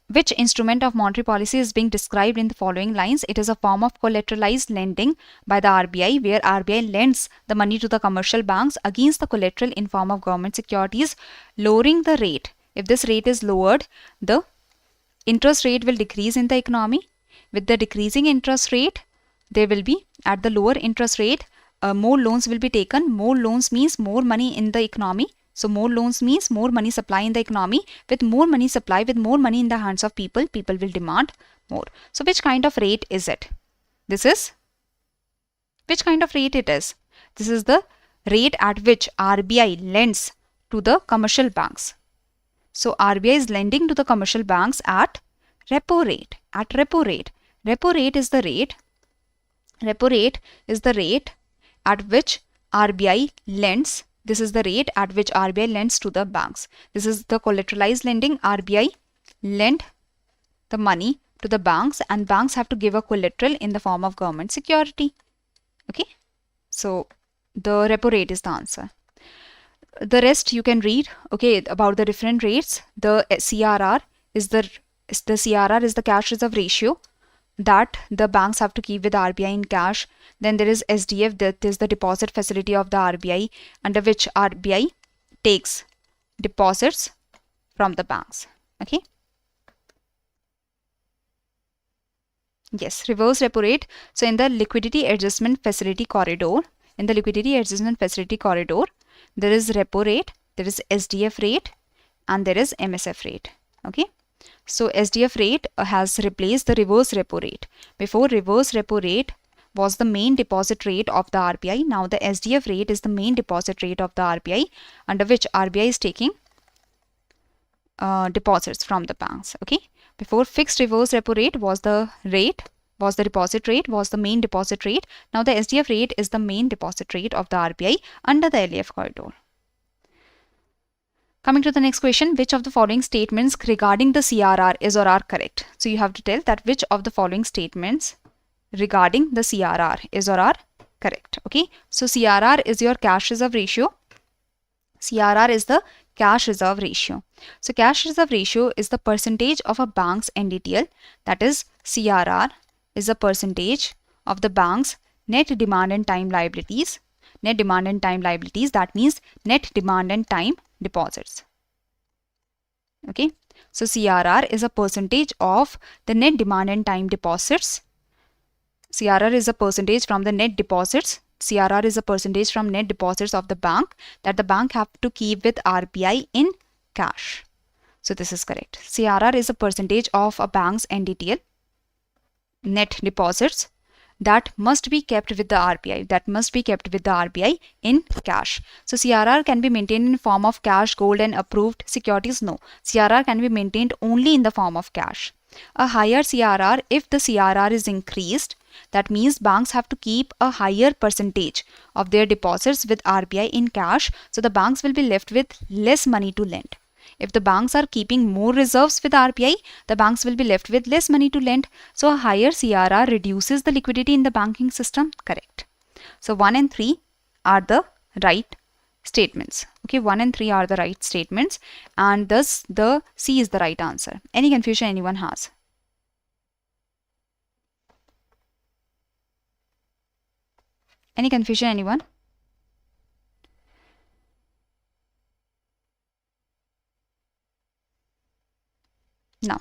which instrument of monetary policy is being described in the following lines? It is a form of collateralized lending by the RBI, where RBI lends the money to the commercial banks against the collateral in form of government securities, lowering the rate. If this rate is lowered, the interest rate will decrease in the economy. With the decreasing interest rate, there will be, at the lower interest rate, more loans will be taken. More loans means more money in the economy. So more loans means more money supply in the economy. With more money supply, with more money in the hands of people, people will demand more. So which kind of rate is it? This is, which kind of rate it is? This is the rate at which RBI lends to the commercial banks. So RBI is lending to the commercial banks at repo rate. At repo rate. Repo rate is the rate. Repo rate is the rate at which RBI lends. This is the rate at which RBI lends to the banks. This is the collateralized lending. RBI lend the money to the banks and banks have to give a collateral in the form of government security. Okay. So the repo rate is the answer. The rest you can read, okay, about the different rates. The CRR is the CRR is the cash reserve ratio that the banks have to keep with RBI in cash. Then there is SDF, that is the deposit facility of the RBI, under which RBI takes deposits from the banks. Okay. Yes, reverse repo rate. So in the liquidity adjustment facility corridor, there is repo rate, there is SDF rate, and there is MSF rate. Okay. So SDF rate has replaced the reverse repo rate. Before, reverse repo rate was the main deposit rate of the RBI. Now the SDF rate is the main deposit rate of the RBI, under which RBI is taking deposits from the banks. Okay. Before, fixed reverse repo rate was the deposit rate, was the main deposit rate. Now the SDF rate is the main deposit rate of the RBI under the LAF corridor. Coming to the next question, which of the following statements regarding the CRR is or are correct? So you have to tell that which of the following statements regarding the CRR is or are correct. Okay. So CRR is your cash reserve ratio. CRR is the cash reserve ratio. So cash reserve ratio is the percentage of a bank's NDTL, that is CRR is a percentage of the bank's net demand and time liabilities. Net demand and time liabilities, that means net demand and time deposits. Okay, so CRR is a percentage of the net demand and time deposits. CRR is a percentage from the net deposits. CRR is a percentage from net deposits of the bank that the bank have to keep with RBI in cash. So this is correct. CRR is a percentage of a bank's NDTL, net deposits, that must be kept with the RBI, in cash. So CRR can be maintained in form of cash, gold and approved securities? No. CRR can be maintained only in the form of cash. A higher CRR, if the CRR is increased, that means banks have to keep a higher percentage of their deposits with RBI in cash, so the banks will be left with less money to lend. If the banks are keeping more reserves with RBI, the banks will be left with less money to lend. So a higher CRR reduces the liquidity in the banking system. Correct. So 1 and 3 are the right statements. Okay, 1 and 3 are the right statements, and thus the C is the right answer. Any confusion anyone has? Any confusion anyone? Now,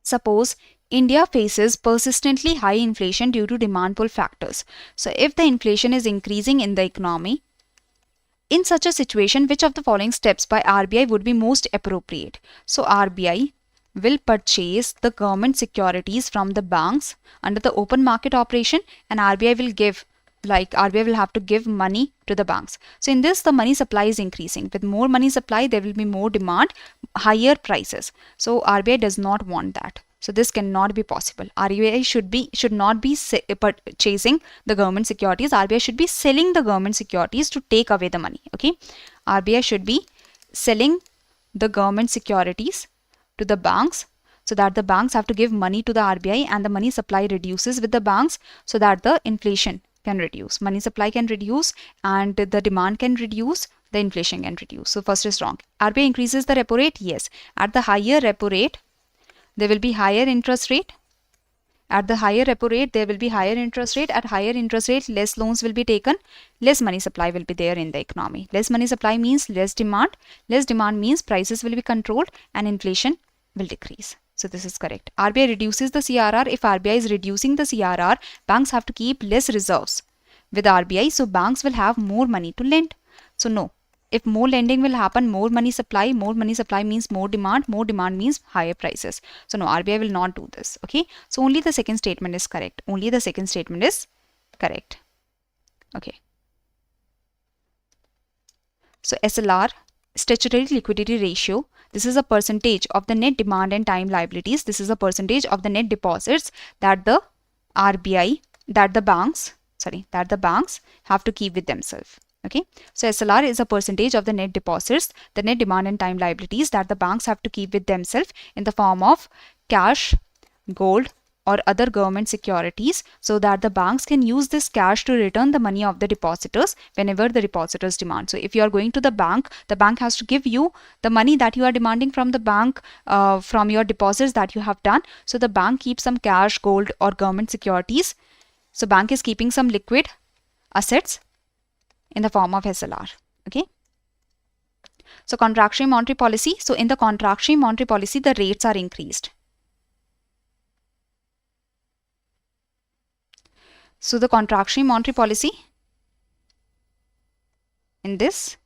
suppose India faces persistently high inflation due to demand pull factors. So if the inflation is increasing in the economy, in such a situation, which of the following steps by RBI would be most appropriate? So RBI will purchase the government securities from the banks under the open market operation, and RBI will have to give money to the banks. So in this, the money supply is increasing. With more money supply, there will be more demand, higher prices. So RBI does not want that. So this cannot be possible. RBI should not be purchasing the government securities. RBI should be selling the government securities to take away the money. Okay, RBI should be selling the government securities to the banks, so that the banks have to give money to the RBI, and the money supply reduces with the banks, so that the inflation can reduce. Money supply can reduce and the demand can reduce, the inflation can reduce. So first is wrong. RBI increases the repo rate? Yes. At the higher repo rate, there will be higher interest rate. At the higher repo rate, there will be higher interest rate. At higher interest rate, less loans will be taken. Less money supply will be there in the economy. Less money supply means less demand. Less demand means prices will be controlled and inflation will decrease. So this is correct. RBI reduces the CRR. If RBI is reducing the CRR, banks have to keep less reserves with RBI. So banks will have more money to lend. So no. If more lending will happen, more money supply means more demand means higher prices. So no, RBI will not do this. Okay. So only the second statement is correct. Only the second statement is correct. Okay. So SLR, statutory liquidity ratio. This is a percentage of the net demand and time liabilities. This is a percentage of the net deposits that the banks have to keep with themselves. Okay, so SLR is a percentage of the net deposits, the net demand and time liabilities that the banks have to keep with themselves in the form of cash, gold or other government securities, so that the banks can use this cash to return the money of the depositors whenever the depositors demand. So if you are going to the bank has to give you the money that you are demanding from the bank from your deposits that you have done. So the bank keeps some cash, gold or government securities. So bank is keeping some liquid assets in the form of SLR. Okay. So contractionary monetary policy. So in the contractionary monetary policy, the rates are increased. So the contractionary monetary policy, in this,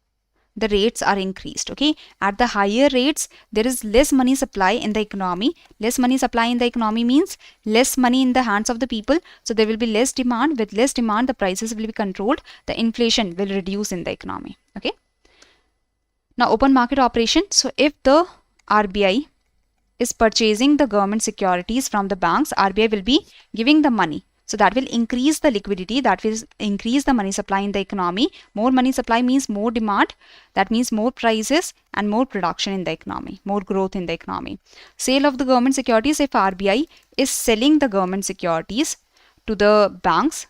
the rates are increased. Okay. At the higher rates, there is less money supply in the economy. Less money supply in the economy means less money in the hands of the people. So there will be less demand. With less demand, the prices will be controlled. The inflation will reduce in the economy. Okay. Now open market operation. So if the RBI is purchasing the government securities from the banks, RBI will be giving the money. So that will increase the liquidity, that will increase the money supply in the economy. More money supply means more demand, that means more prices and more production in the economy, more growth in the economy. Sale of the government securities, if RBI is selling the government securities to the banks,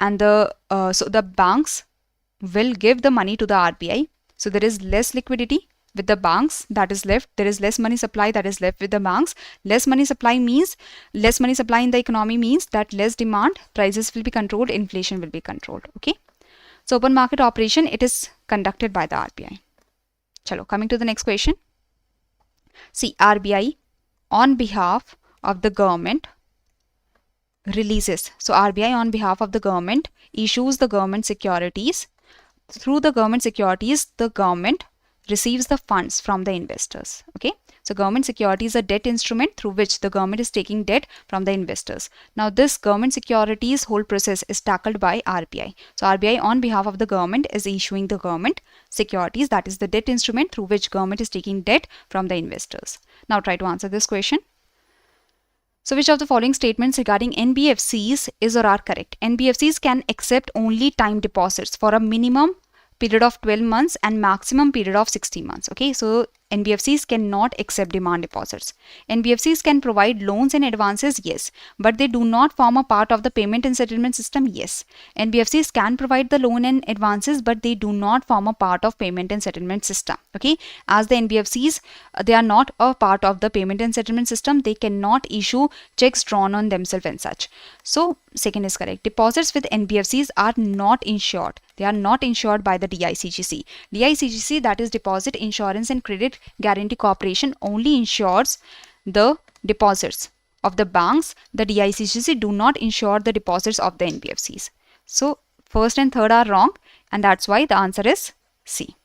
and so the banks will give the money to the RBI. So there is less liquidity with the banks that is left. There is less money supply that is left with the banks. Less money supply means less money supply in the economy means that less demand, prices will be controlled, inflation will be controlled. Okay. So open market operation, it is conducted by the RBI. Chalo, coming to the next question. See, RBI on behalf of the government releases. So RBI on behalf of the government issues the government securities. Through the government securities, the government receives the funds from the investors. Okay. So government security is a debt instrument through which the government is taking debt from the investors. Now this government securities whole process is tackled by RBI. So RBI on behalf of the government is issuing the government securities, that is the debt instrument through which government is taking debt from the investors. Now try to answer this question. So which of the following statements regarding NBFCs is or are correct? NBFCs can accept only time deposits for a minimum period of 12 months and maximum period of 60 months. Okay, so NBFCs cannot accept demand deposits. NBFCs can provide loans and advances, yes, but they do not form a part of the payment and settlement system, yes. NBFCs can provide the loan and advances, but they do not form a part of payment and settlement system. Okay, as the NBFCs, they are not a part of the payment and settlement system, they cannot issue checks drawn on themselves and such. So second is correct. Deposits with NBFCs are not insured. They are not insured by the DICGC. DICGC, that is Deposit Insurance and Credit Guarantee Corporation, only insures the deposits of the banks. The DICGC do not insure the deposits of the NBFCs. So first and third are wrong, and that's why the answer is C.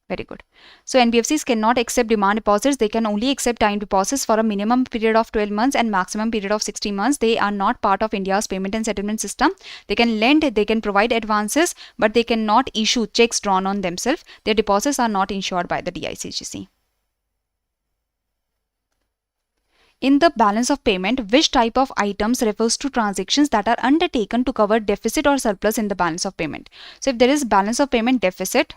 Very good. So NBFCs cannot accept demand deposits. They can only accept time deposits for a minimum period of 12 months and maximum period of 60 months. They are not part of India's payment and settlement system. They can lend, they can provide advances, but they cannot issue checks drawn on themselves. Their deposits are not insured by the DICGC. In the balance of payment, which type of items refers to transactions that are undertaken to cover deficit or surplus in the balance of payment? So if there is balance of payment deficit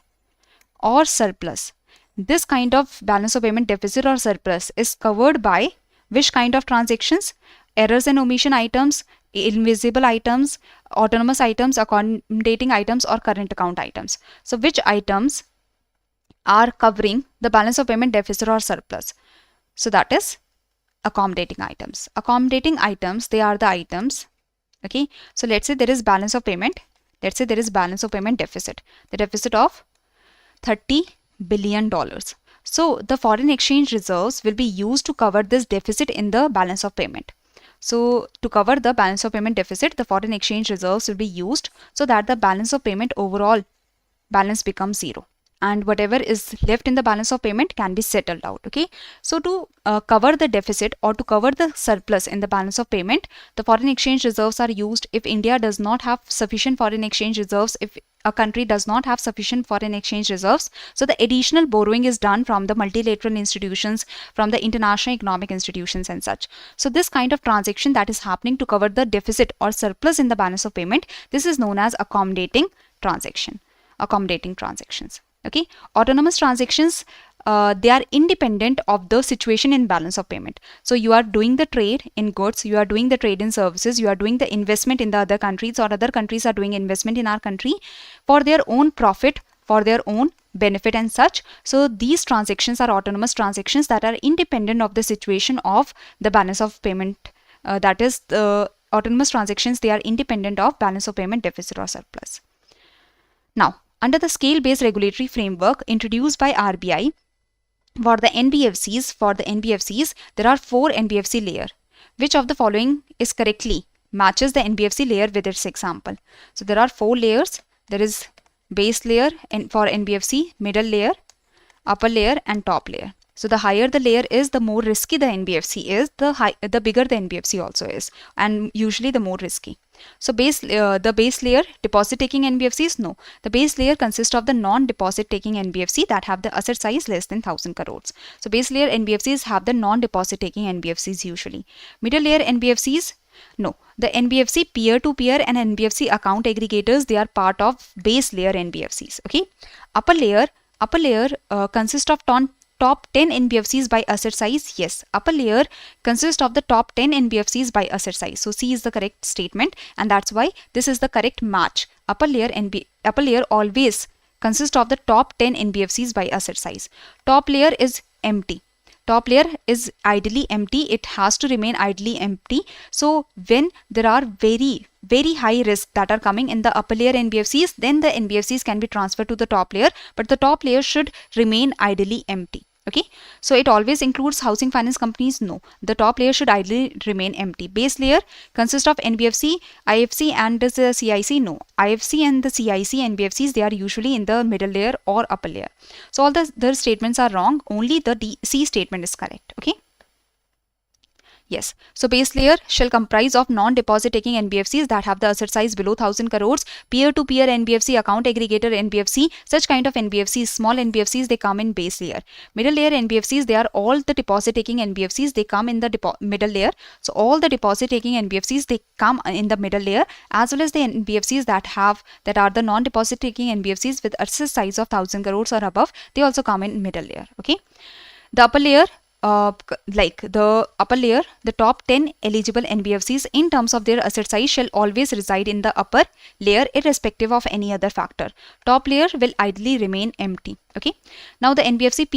or surplus, this kind of balance of payment deficit or surplus is covered by which kind of transactions? Errors and omission items, invisible items, autonomous items, accommodating items, or current account items. So which items are covering the balance of payment deficit or surplus? So that is accommodating items. Accommodating items, they are the items. Okay, so let's say there is balance of payment. Let's say there is balance of payment deficit. The deficit of $30 billion. So the foreign exchange reserves will be used to cover this deficit in the balance of payment. So to cover the balance of payment deficit, the foreign exchange reserves will be used so that the balance of payment overall balance becomes zero, and whatever is left in the balance of payment can be settled out. Okay, so to cover the deficit or to cover the surplus in the balance of payment, the foreign exchange reserves are used. If India does not have sufficient foreign exchange reserves, if a country does not have sufficient foreign exchange reserves, so the additional borrowing is done from the multilateral institutions, from the international economic institutions and such. So this kind of transaction that is happening to cover the deficit or surplus in the balance of payment, this is known as accommodating transaction, accommodating transactions. Okay, autonomous transactions, they are independent of the situation in balance of payment. So you are doing the trade in goods, you are doing the trade in services, you are doing the investment in the other countries, or other countries are doing investment in our country for their own profit, for their own benefit and such. So these transactions are autonomous transactions that are independent of the situation of the balance of payment. That is, the autonomous transactions, they are independent of balance of payment deficit or surplus. Now, under the scale-based regulatory framework introduced by RBI for the NBFCs, there are 4 NBFC layer. Which of the following is correctly matches the NBFC layer with its example? So there are 4 layers. There is base layer for NBFC, middle layer, upper layer, and top layer. So the higher the layer is, the more risky the NBFC is, the bigger the NBFC also is, and usually the more risky. So the base layer, deposit taking NBFCs, no. The base layer consists of the non-deposit taking NBFC that have the asset size less than 1000 crores. So base layer NBFCs have the non-deposit taking NBFCs usually. Middle layer NBFCs, no. The NBFC peer-to-peer and NBFC account aggregators, they are part of base layer NBFCs. Okay. Upper layer consists of top 10 NBFCs by asset size. Yes, upper layer consists of the top 10 NBFCs by asset size. So C is the correct statement, and that's why this is the correct match. Upper layer always consists of the top 10 NBFCs by asset size. Top layer is empty. Top layer is ideally empty. It has to remain ideally empty. So when there are very high risks that are coming in the upper layer NBFCs, then the NBFCs can be transferred to the top layer, but the top layer should remain ideally empty. Okay, so it always includes housing finance companies? No, the top layer should ideally remain empty. Base layer consists of NBFC, IFC and the CIC? No, IFC and the CIC NBFCs, they are usually in the middle layer or upper layer. So all the statements are wrong, only the C statement is correct. Okay. Yes, so base layer shall comprise of non-deposit taking NBFCs that have the asset size below 1000 crores, peer-to-peer NBFC, account aggregator NBFC, such kind of NBFCs, small NBFCs, they come in base layer. Middle layer NBFCs, they are all the deposit taking NBFCs, they come in the middle layer. So all the deposit taking NBFCs, they come in the middle layer, as well as the NBFCs that are the non-deposit taking NBFCs with asset size of 1000 crores or above, they also come in middle layer. Okay, the upper layer, the top 10 eligible NBFCs in terms of their asset size shall always reside in the upper layer irrespective of any other factor. Top layer will ideally remain empty. Okay, now the NBFC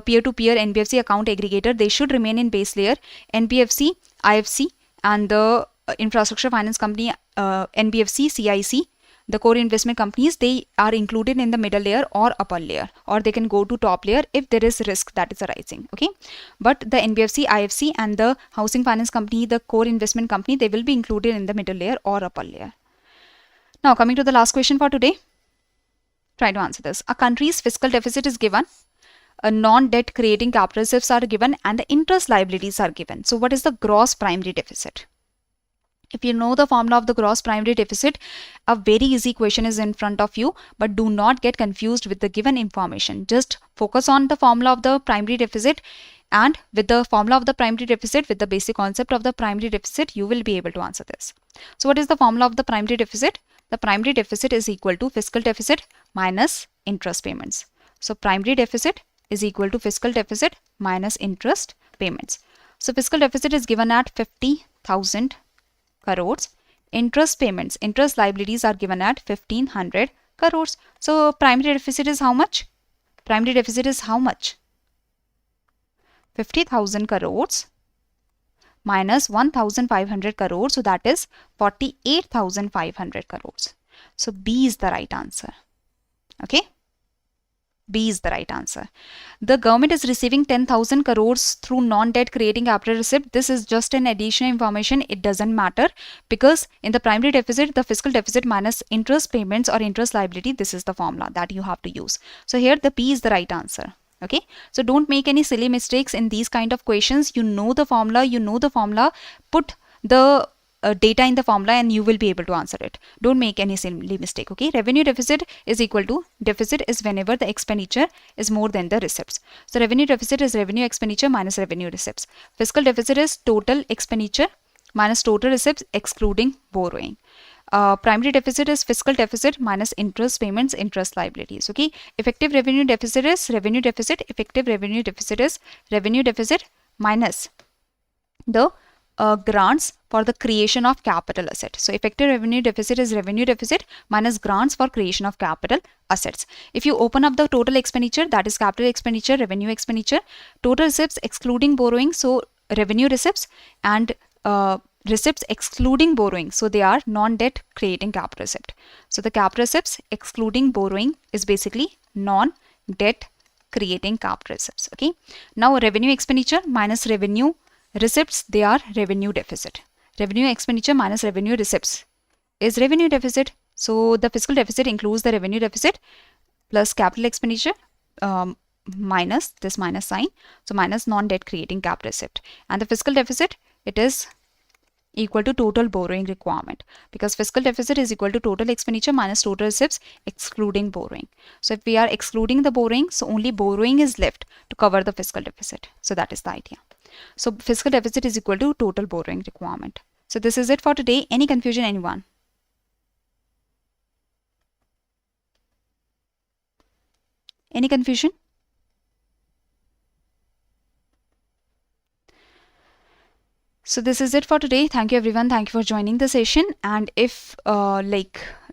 peer-to-peer NBFC account aggregator, they should remain in base layer. NBFC, IFC and the infrastructure finance company, NBFC, CIC, the core investment companies, they are included in the middle layer or upper layer, or they can go to top layer if there is risk that is arising. Okay, but the NBFC, IFC and the housing finance company, the core investment company, they will be included in the middle layer or upper layer. Now coming to the last question for today, try to answer this. A country's fiscal deficit is given, a non-debt creating capital reserves are given, and the interest liabilities are given. So what is the gross primary deficit? If you know the formula of the gross primary deficit, a very easy question is in front of you, but do not get confused with the given information. Just focus on the formula of the primary deficit, and with the formula of the primary deficit, with the basic concept of the primary deficit, you will be able to answer this. So what is the formula of the primary deficit? The primary deficit is equal to fiscal deficit minus interest payments. So primary deficit is equal to fiscal deficit minus interest payments. So fiscal deficit is given at 50,000 crores. Interest payments, interest liabilities are given at 1500 crores. So primary deficit is how much? Primary deficit is how much? 50,000 crores minus 1,500 crores. So that is 48,500 crores. So B is the right answer. Okay. B is the right answer. The government is receiving 10,000 crores through non-debt creating capital receipt. This is just an additional information. It doesn't matter, because in the primary deficit, the fiscal deficit minus interest payments or interest liability, this is the formula that you have to use. So here the B is the right answer. Okay, so don't make any silly mistakes in these kind of questions. You know the formula, put the data in the formula and you will be able to answer it. Don't make any silly mistake. Okay, revenue deficit is equal to, deficit is whenever the expenditure is more than the receipts. So revenue deficit is revenue expenditure minus revenue receipts. Fiscal deficit is total expenditure minus total receipts excluding borrowing. Primary deficit is fiscal deficit minus interest payments, interest liabilities. Okay, effective revenue deficit is revenue deficit. Effective revenue deficit is revenue deficit minus the grants for the creation of capital asset. So effective revenue deficit is revenue deficit minus grants for creation of capital assets. If you open up the total expenditure, that is capital expenditure, revenue expenditure, total receipts excluding borrowing, so revenue receipts, and receipts excluding borrowing, so they are non-debt creating capital receipt. So the capital receipts excluding borrowing is basically non-debt creating capital receipts. Okay, now revenue expenditure minus revenue receipts, they are revenue deficit. Revenue expenditure minus revenue receipts is revenue deficit. So the fiscal deficit includes the revenue deficit plus capital expenditure minus this minus sign, so minus non-debt creating capital receipt. And the fiscal deficit, it is equal to total borrowing requirement, because fiscal deficit is equal to total expenditure minus total receipts excluding borrowing. So if we are excluding the borrowing, so only borrowing is left to cover the fiscal deficit. So that is the idea. So fiscal deficit is equal to total borrowing requirement. So this is it for today. Any confusion, anyone? Any confusion? So this is it for today. Thank you everyone. Thank you for joining the session. And if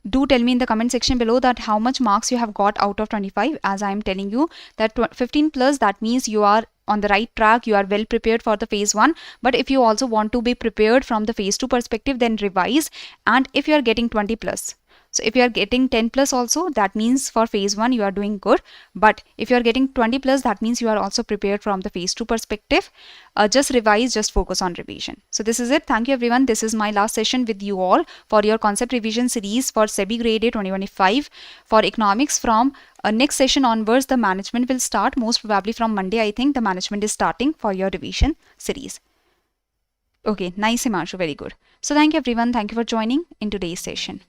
Do tell me in the comment section below that how much marks you have got out of 25. As I am telling you that 15 plus, that means you are on the right track, you are well prepared for the phase 1. But if you also want to be prepared from the phase 2 perspective, then revise. And if you are getting 20 plus, so if you are getting 10 plus also, that means for phase 1 you are doing good. But if you are getting 20 plus, that means you are also prepared from the phase 2 perspective. Just revise, just focus on revision. So this is it. Thank you everyone. This is my last session with you all for your concept revision series for SEBI Grade A 2025 for economics. From next session onwards, the management will start. Most probably from Monday, I think the management is starting for your revision series. Okay, nice, Himanshu, very good. So thank you everyone. Thank you for joining in today's session.